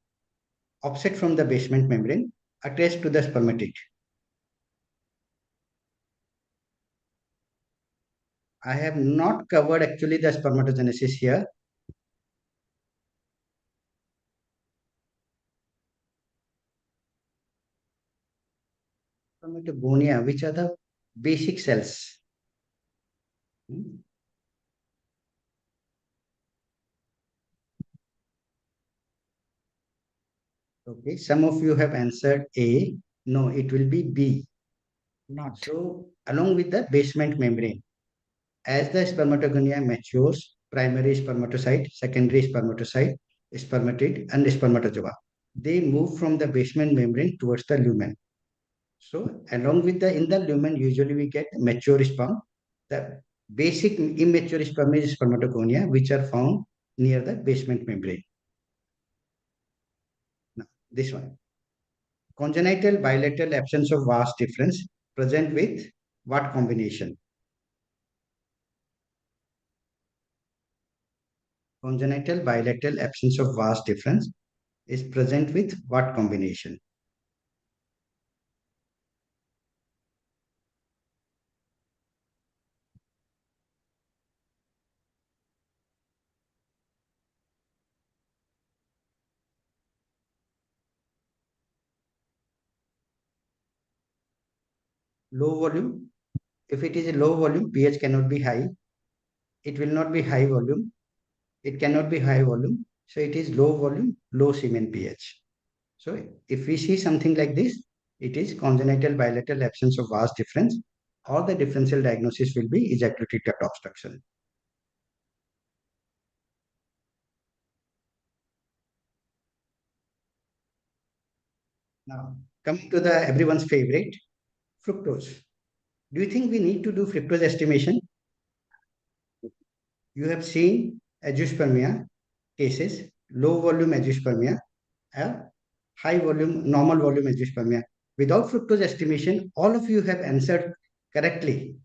offset from the basement membrane, attached to the spermatid. I have not covered actually the spermatogenesis here. Spermatogonia, which are the basic cells. Hmm. Okay, some of you have answered A. No, it will be B. Not. So, along with the basement membrane, as the spermatogonia matures, primary spermatocyte, secondary spermatocyte, spermatid, and spermatozoa, they move from the basement membrane towards the lumen. So, along with the in the lumen, usually we get mature sperm. The basic immature sperm is spermatogonia, which are found near the basement membrane. Now, this one. Congenital bilateral absence of vas difference present with what combination? Congenital bilateral absence of vas difference is present with what combination? Low volume. If it is a low volume, pH cannot be high. It will not be high volume. It cannot be high volume. So it is low volume, low semen pH. So if we see something like this, it is congenital bilateral absence of vas difference, or the differential diagnosis will be ejaculatory duct obstruction. Now, coming to the everyone's favorite, fructose. Do you think we need to do fructose estimation? You have seen azoospermia cases, low volume azoospermia, high volume, normal volume azoospermia. Without fructose estimation, all of you have answered correctly.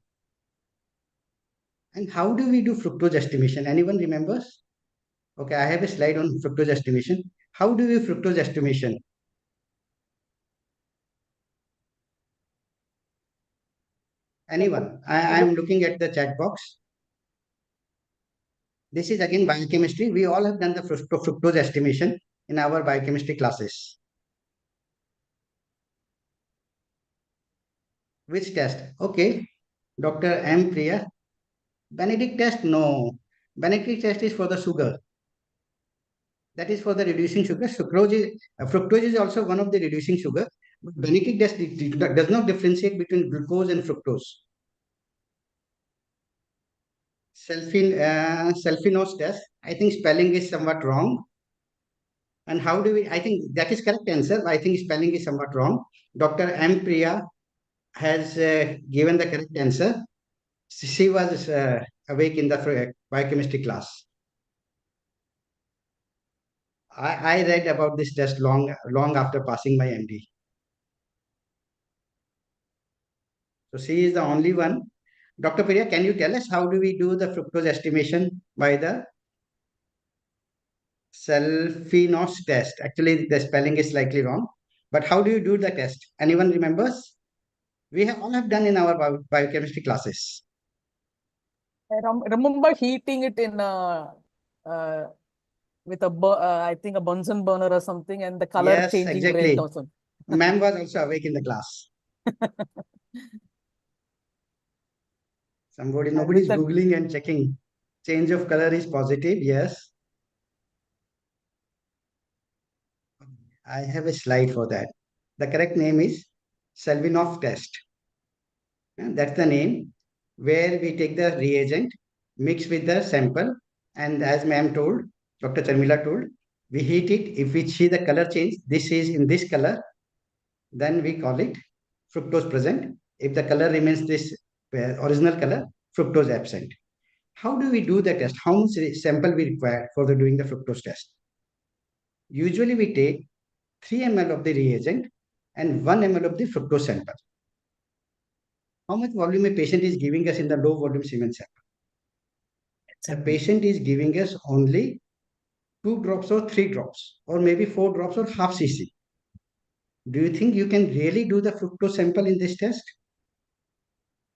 And how do we do fructose estimation? Anyone remembers? Okay, I have a slide on fructose estimation. How do we fructose estimation? Anyone? I am looking at the chat box. This is again biochemistry. We all have done the fructose estimation in our biochemistry classes. Which test? Okay, Dr. M. Priya. Benedict test? No. Benedict test is for the sugar. That is for the reducing sugar. Fructose is also one of the reducing sugar. But Benedict test does not differentiate between glucose and fructose. Selfinose test. I think spelling is somewhat wrong. And how do we? I think that is correct answer. I think spelling is somewhat wrong. Dr. M. Priya has given the correct answer. She was awake in the biochemistry class. I read about this test long after passing my MD. So she is the only one. Dr. Priya, can you tell us how do we do the fructose estimation by the Selfinose test? Actually, the spelling is slightly wrong. But how do you do the test? Anyone remembers? We have all have done in our biochemistry classes. I remember heating it in uh, with I think a Bunsen burner or something, and the color Yes, changing rate exactly. also. Ma'am was also awake in the class. And Nobody with is the Googling and checking. Change of color is positive. Yes. I have a slide for that. The correct name is Selvinov test. And that's the name where we take the reagent, mix with the sample, and as ma'am told, Dr. Charmila told, we heat it. If we see the color change, this is in this color, then we call it fructose present. If the color remains this original color, fructose absent. How do we do the test? How much sample we require for the doing the fructose test? Usually we take 3 ml of the reagent and 1 ml of the fructose sample. How much volume a patient is giving us in the low volume semen sample? The patient is giving us only 2 drops or 3 drops or maybe 4 drops or half cc. Do you think you can really do the fructose sample in this test?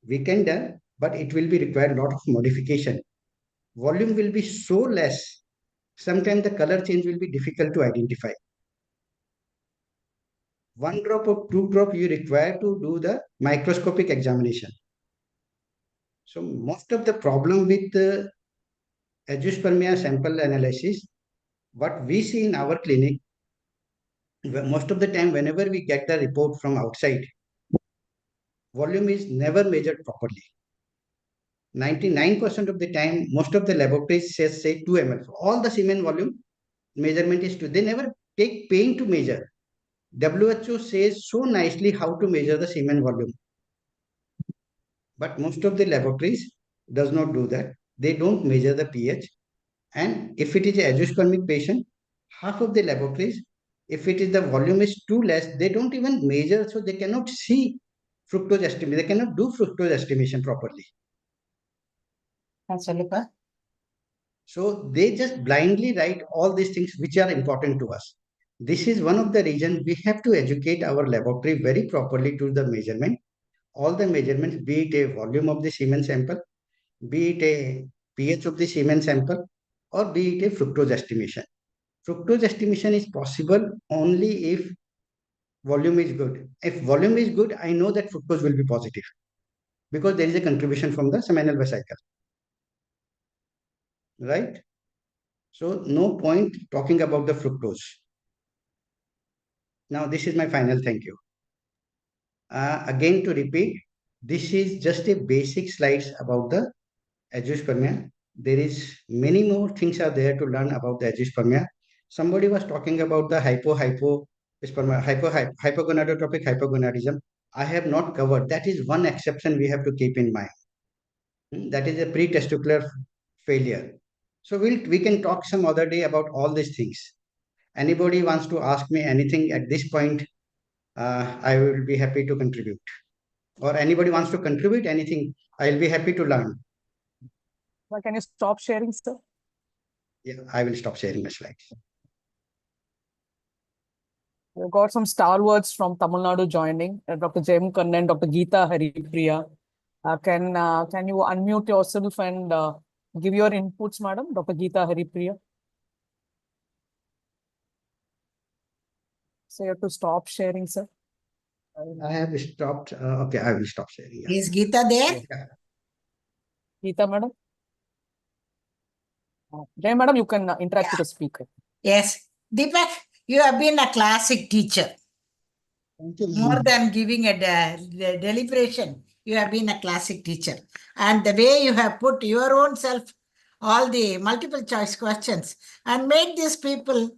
We can do, but it will be required a lot of modification. Volume will be so less. Sometimes the color change will be difficult to identify. 1 drop or 2 drop you require to do the microscopic examination. So most of the problem with the azoospermia sample analysis, what we see in our clinic, most of the time whenever we get the report from outside, volume is never measured properly. 99% of the time, most of the laboratories say 2 ml. All the semen volume measurement is 2. They never take pain to measure. WHO says so nicely how to measure the semen volume. But most of the laboratories does not do that. They don't measure the pH. And if it is a azoospermic patient, half of the laboratories, if it is the volume is too less, they don't even measure, so they cannot see fructose estimation. They cannot do fructose estimation properly. So they just blindly write all these things which are important to us. This is one of the reasons we have to educate our laboratory very properly to the measurement. All the measurements, be it a volume of the semen sample, be it a pH of the semen sample, or be it a fructose estimation. Fructose estimation is possible only if volume is good. If volume is good, I know that fructose will be positive because there is a contribution from the seminal vesicle. Right? So no point talking about the fructose. Now this is my final thank you. Again to repeat, this is just a basic slides about the azoospermia. There is many more things are there to learn about the azoospermia. Somebody was talking about the hypogonadotropic hypogonadism. I have not covered. That is one exception we have to keep in mind. That is a pre-testicular failure. So we can talk some other day about all these things. Anybody wants to ask me anything at this point, I will be happy to contribute. Or anybody wants to contribute anything, I'll be happy to learn. Well, can you stop sharing, sir? Yeah, I will stop sharing my slides. We've got some stalwarts from Tamil Nadu joining, Dr. Jem Kannan and Dr. Geeta Haripriya. Can you unmute yourself and give your inputs, madam? Dr. Geeta Haripriya. So you have to stop sharing, sir. I have stopped. Okay, I will stop sharing. Yeah. Is Geeta there? Yeah. Geeta, madam. Jay, madam, you can interact with the speaker. Yes. Deepak, you have been a classic teacher. Thank you. More than giving a deliberation, you have been a classic teacher. And the way you have put your own self, all the multiple choice questions, and made these people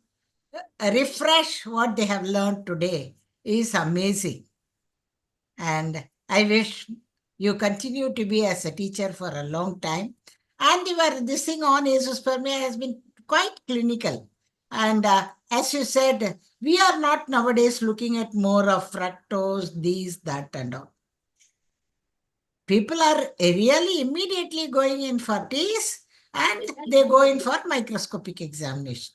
refresh what they have learned today is amazing. And I wish you continue to be as a teacher for a long time. And this thing on azoospermia has been quite clinical. And as you said, we are not nowadays looking at more of fructose, these, that, and all. People are really immediately going in for these, and they go in for microscopic examination.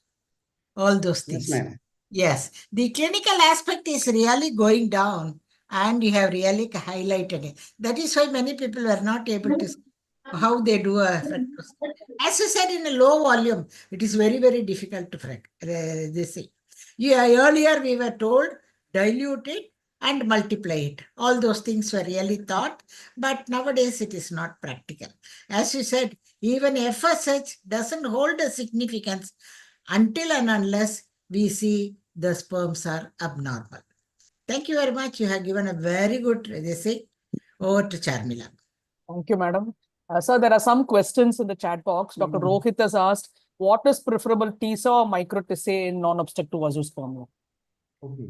All those things. Yes, ma'am. Yes, the clinical aspect is really going down, and you have really highlighted it. That is why many people were not able to see how they do a fructose. As you said, in a low volume, it is very, very difficult to this thing. Yeah, earlier we were told dilute it and multiply it. All those things were really thought, but nowadays it is not practical. As you said, even FSH doesn't hold a significance until and unless we see the sperms are abnormal. Thank you very much. You have given a very good essay. Over to Charmila. Thank you, madam. Sir, there are some questions in the chat box. Dr. Rohit has asked, what is preferable TISA or micro-TISA in non-obstructive azoospermia? Okay.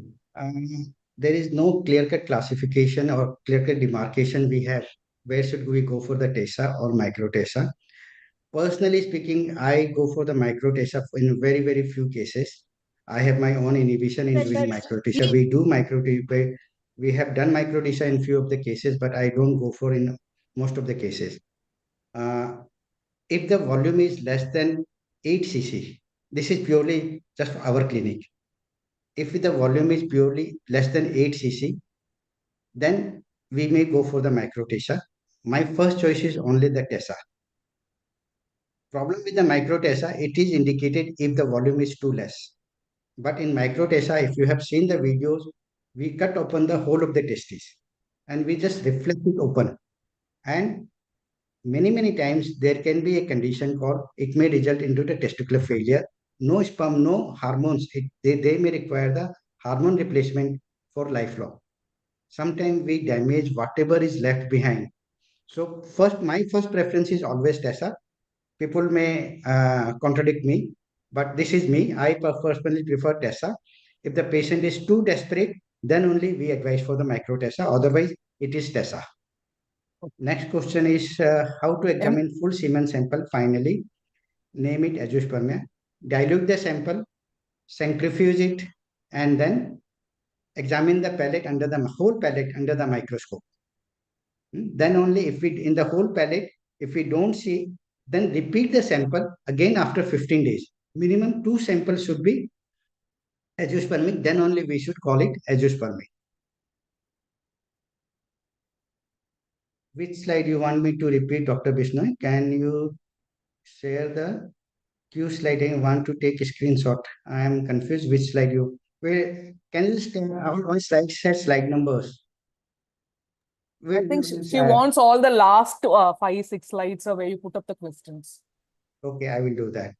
There is no clear-cut classification or clear-cut demarcation we have. Where should we go for the TESA or micro-TESA? Personally speaking, I go for the micro-TESA in very, very few cases. I have my own inhibition in doing micro-TESA. We do micro-TESA. We have done micro-TESA in few of the cases, but I don't go for in most of the cases. If the volume is less than 8 cc, this is purely just our clinic. If the volume is purely less than 8 cc, then we may go for the micro-TESA. My first choice is only the TESA. Problem with the micro-TESA, it is indicated if the volume is too less. But in micro-TESA, if you have seen the videos, we cut open the whole of the testis and we just reflect it open. And many times there can be a condition called, it may result into the testicular failure. No sperm, no hormones. They may require the hormone replacement for lifelong. Sometimes we damage whatever is left behind. So my first preference is always TESA. People may contradict me, but this is me. I personally prefer TESA. If the patient is too desperate, then only we advise for the micro TESA. Otherwise, it is TESA. Next question is how to examine full semen sample finally. Name it Azoospermia. Dilute the sample, centrifuge it, and then examine the pellet under the whole pellet under the microscope. Then only if we in the whole pellet, if we don't see, then repeat the sample again after 15 days. Minimum 2 samples should be azoospermic, then only we should call it azoospermic. Which slide you want me to repeat, Dr. Bisnoy? Can you share the Q slide? I want to take a screenshot. I am confused which slide you. Wait, can you just on slide set slide numbers? I think she wants all the last 5-6 slides where you put up the questions. Okay, I will do that.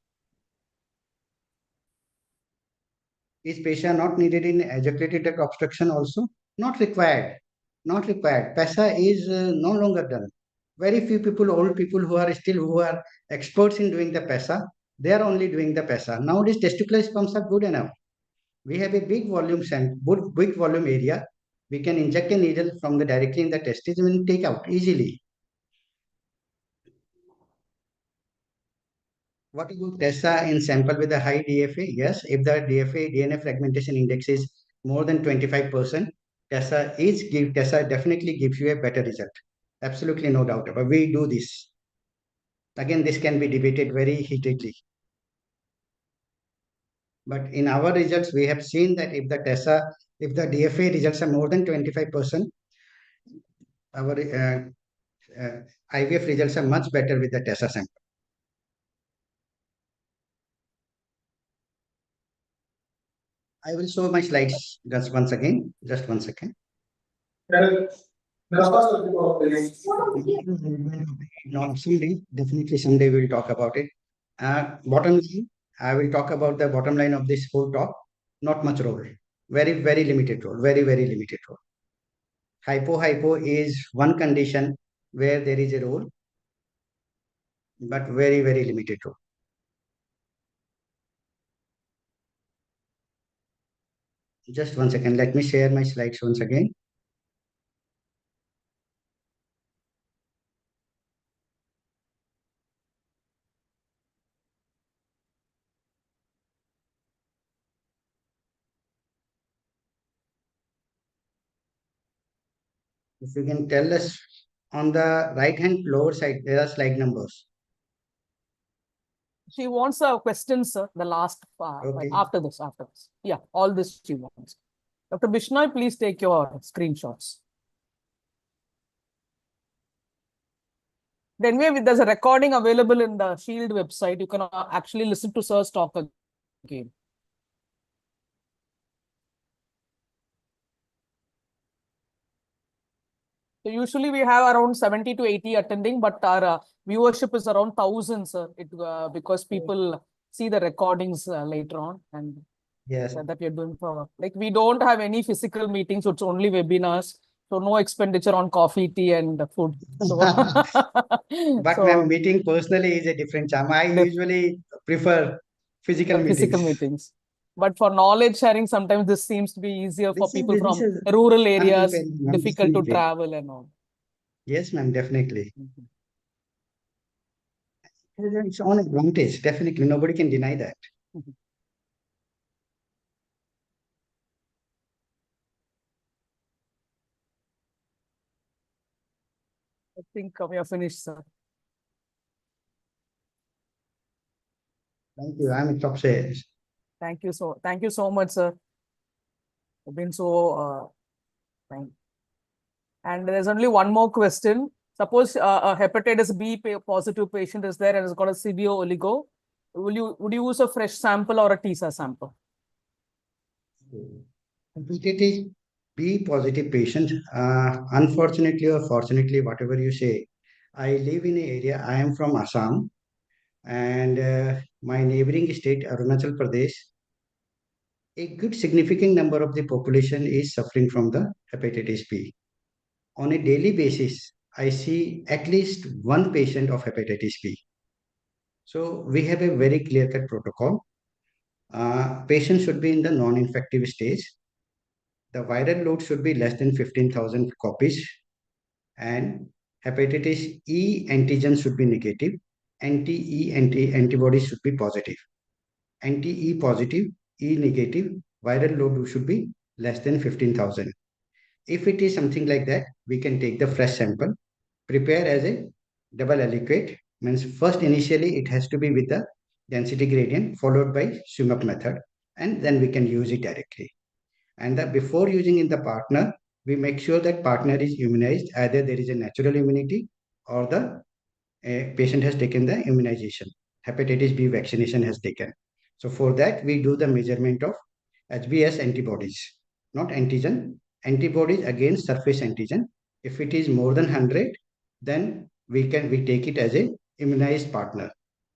Is PESA not needed in ejaculated duct obstruction also? Not required. Not required. PESA is no longer done. Very few people, old people who are experts in doing the PESA, they are only doing the PESA. Nowadays, testicular sperms are good enough. We have a big volume big volume area. We can inject a needle from the directly in the testis and take out easily. What about TESA in sample with a high DFA? Yes, if the DFA DNA fragmentation index is more than 25%, TESA definitely gives you a better result. Absolutely no doubt about it. We do this. Again, this can be debated very heatedly. But in our results, we have seen that if the DFA results are more than 25%, our IVF results are much better with the TESA sample. I will show my slides just once again. Just 1 second. Definitely someday we'll talk about it. Bottom line, I will talk about the bottom line of this whole talk. Not much role. Very limited role. Very limited role. Hypo is one condition where there is a role, but very limited role. Just 1 second. Let me share my slides once again. If you can tell us on the right hand lower side, there are slide numbers. She wants a question, sir. The last Okay. after this. Yeah, all this she wants. Dr. Bisnoy, please take your screenshots. Then there's a recording available in the Shield website. You can actually listen to Sir's talk again. So usually we have around 70 to 80 attending, but our viewership is around 1,000, sir. Because people see the recordings later on, and yes, that we are doing for we don't have any physical meetings, so it's only webinars. So no expenditure on coffee, tea, and food. So, but ma'am, meeting personally is a different charm. I usually prefer physical meetings. But for knowledge sharing, sometimes this seems to be easier for people from rural areas, difficult to travel and all. Yes, ma'am, definitely. It's own advantage, definitely. Nobody can deny that. I think we are finished, sir. Thank you. I'm top sales. Thank you so much, sir. You've been so thank you. And there's only one more question. Suppose a hepatitis B positive patient is there and has got a severe oligo. Would you use a fresh sample or a TISA sample? Hepatitis B positive patient, unfortunately or fortunately, whatever you say, I live in an area, I am from Assam, and my neighboring state, Arunachal Pradesh, a good significant number of the population is suffering from the hepatitis B. On a daily basis, I see at least one patient of hepatitis B. So we have a very clear-cut protocol. Patient should be in the non-infective stage. The viral load should be less than 15,000 copies, and hepatitis E antigen should be negative. Anti-E antibodies should be positive. Anti-E positive, E negative, viral load should be less than 15,000. If it is something like that, we can take the fresh sample, prepare as a double aliquot. Means first initially it has to be with the density gradient followed by swim up method, and then we can use it directly. And before using in the partner, we make sure that partner is immunized. Either there is a natural immunity or the patient has taken the immunization. Hepatitis B vaccination has taken. So for that, we do the measurement of HBs antibodies, not antigen. Antibodies against surface antigen. If it is more than 100, then we take it as a immunized partner.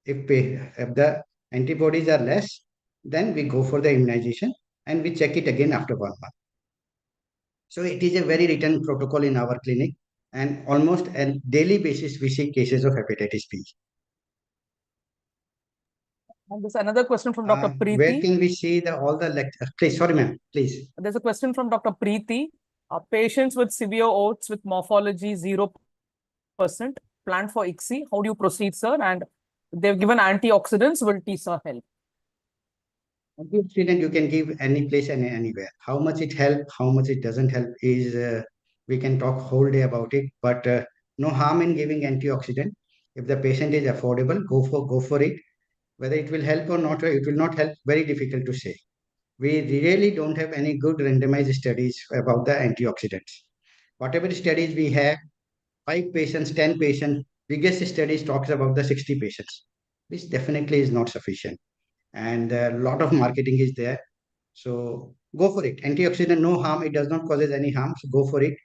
If the antibodies are less, then we go for the immunization and we check it again after 1 month. So it is a very written protocol in our clinic, and almost on daily basis we see cases of hepatitis B. And there's another question from Dr. Where Preeti. can we see all the lectures? Please, sorry, ma'am, please. There's a question from Dr. Preeti. Patients with severe oats with morphology 0% planned for ICSI. How do you proceed, sir? And they've given antioxidants. Will TSA help? Antioxidant you can give any place and anywhere. How much it helps, how much it doesn't help is we can talk whole day about it. But no harm in giving antioxidant. If the patient is affordable, go for it. Whether it will help or not, it will not help. Very difficult to say. We really don't have any good randomized studies about the antioxidants. Whatever studies we have, 5 patients, 10 patients, biggest studies talks about the 60 patients, which definitely is not sufficient. And a lot of marketing is there. So go for it. Antioxidant, no harm. It does not causes any harm. So go for it.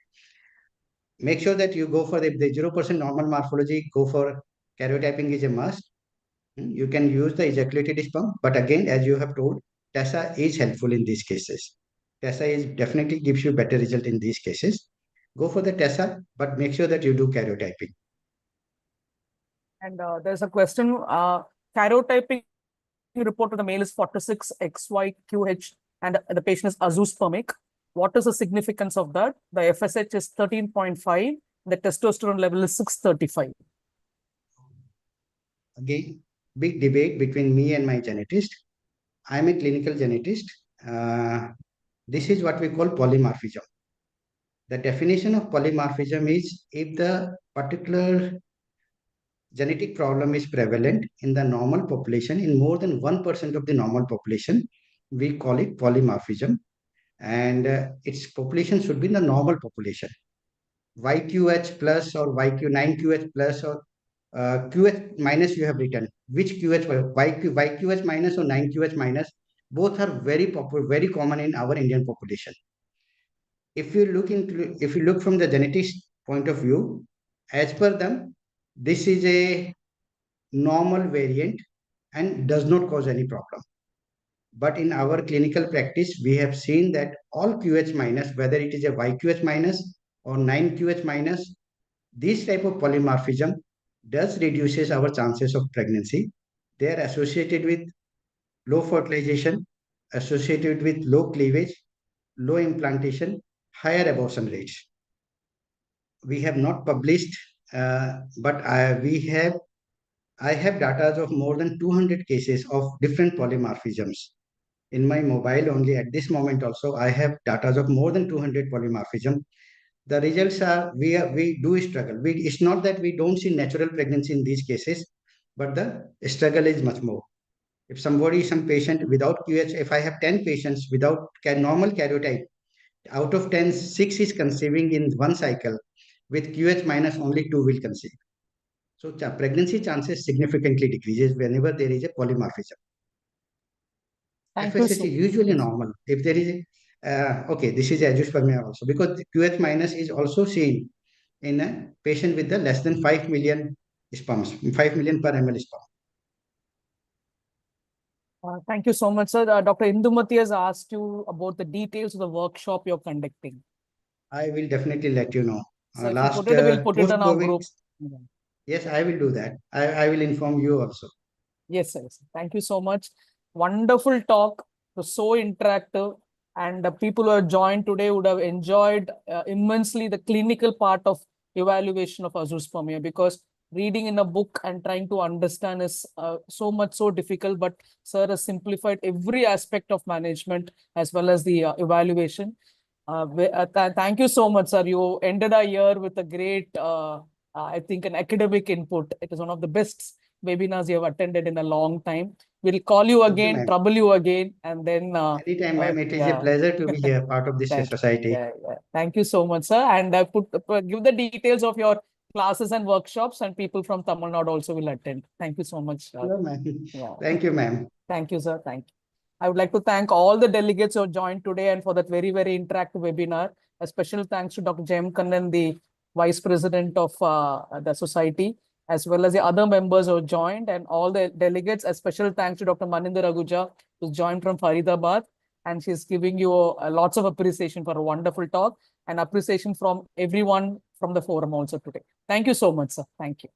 Make sure that you go for the 0% normal morphology. Go for karyotyping is a must. You can use the ejaculated sperm, but again, as you have told, TESA is helpful in these cases. TESA is definitely gives you better result in these cases. Go for the TESA, but make sure that you do karyotyping. And there's a question. Karyotyping report to the male is 46 XYQH, and the patient is azoospermic. What is the significance of that? The FSH is 13.5. The testosterone level is 635. Again, big debate between me and my genetist. I'm a clinical genetist. This is what we call polymorphism. The definition of polymorphism is if the particular genetic problem is prevalent in the normal population, in more than 1% of the normal population, we call it polymorphism. And its population should be the normal population. YQH plus or YQ9QH plus or QH minus you have written. Which QH, YQH minus or 9QH minus, both are very popular, very common in our Indian population. If you look from the genetics point of view, as per them, this is a normal variant and does not cause any problem. But in our clinical practice, we have seen that all QH minus, whether it is a YQH minus or 9QH minus, this type of polymorphism does reduces our chances of pregnancy. They are associated with low fertilization, associated with low cleavage, low implantation, higher abortion rates. We have not published, but I have data of more than 200 cases of different polymorphisms. In my mobile only at this moment also, I have data of more than 200 polymorphism. The results are, we do struggle. It's not that we don't see natural pregnancy in these cases, but the struggle is much more. If some patient without QH, if I have 10 patients without normal karyotype, out of 10, 6 is conceiving in one cycle. With QH minus, only 2 will conceive. So pregnancy chances significantly decreases whenever there is a polymorphism. Thank you FSH so is usually normal. If there is Okay, this is azoospermia also, because the QH minus is also seen in a patient with the less than 5 million sperms, 5 million per ml sperm. Thank you so much, sir. Dr. Indumati has asked you about the details of the workshop you're conducting. I will definitely let you know. So if you Last put it, we'll put it on our post-COVID, group. Yeah. yes, I will do that. I will inform you also. Yes, sir. Yes, sir. Thank you so much. Wonderful talk. It was so interactive. And the people who have joined today would have enjoyed immensely the clinical part of evaluation of azoospermia, because reading in a book and trying to understand is so difficult. But sir has simplified every aspect of management as well as the evaluation. Thank you so much, sir. You ended our year with a great, I think, an academic input. It is one of the best webinars you have attended in a long time. We'll call you Thank you, again, ma'am. trouble you again, and then Anytime, ma'am. It is a yeah. pleasure to be here, part of this Thank, society. yeah. Thank you so much, sir. And give the details of your classes and workshops, and people from Tamil Nadu also will attend. Thank you so much. Sure, ma'am. Yeah. Thank you, ma'am. Thank you, sir. Thank you. I would like to thank all the delegates who have joined today and for that very interactive webinar. A special thanks to Dr. Jem Kannan, the Vice President of the Society, as well as the other members who have joined, and all the delegates. A special thanks to Dr. Maninder Aguja, who's joined from Faridabad, and she's giving you lots of appreciation for a wonderful talk, and appreciation from everyone from the forum also today. Thank you so much, sir. Thank you.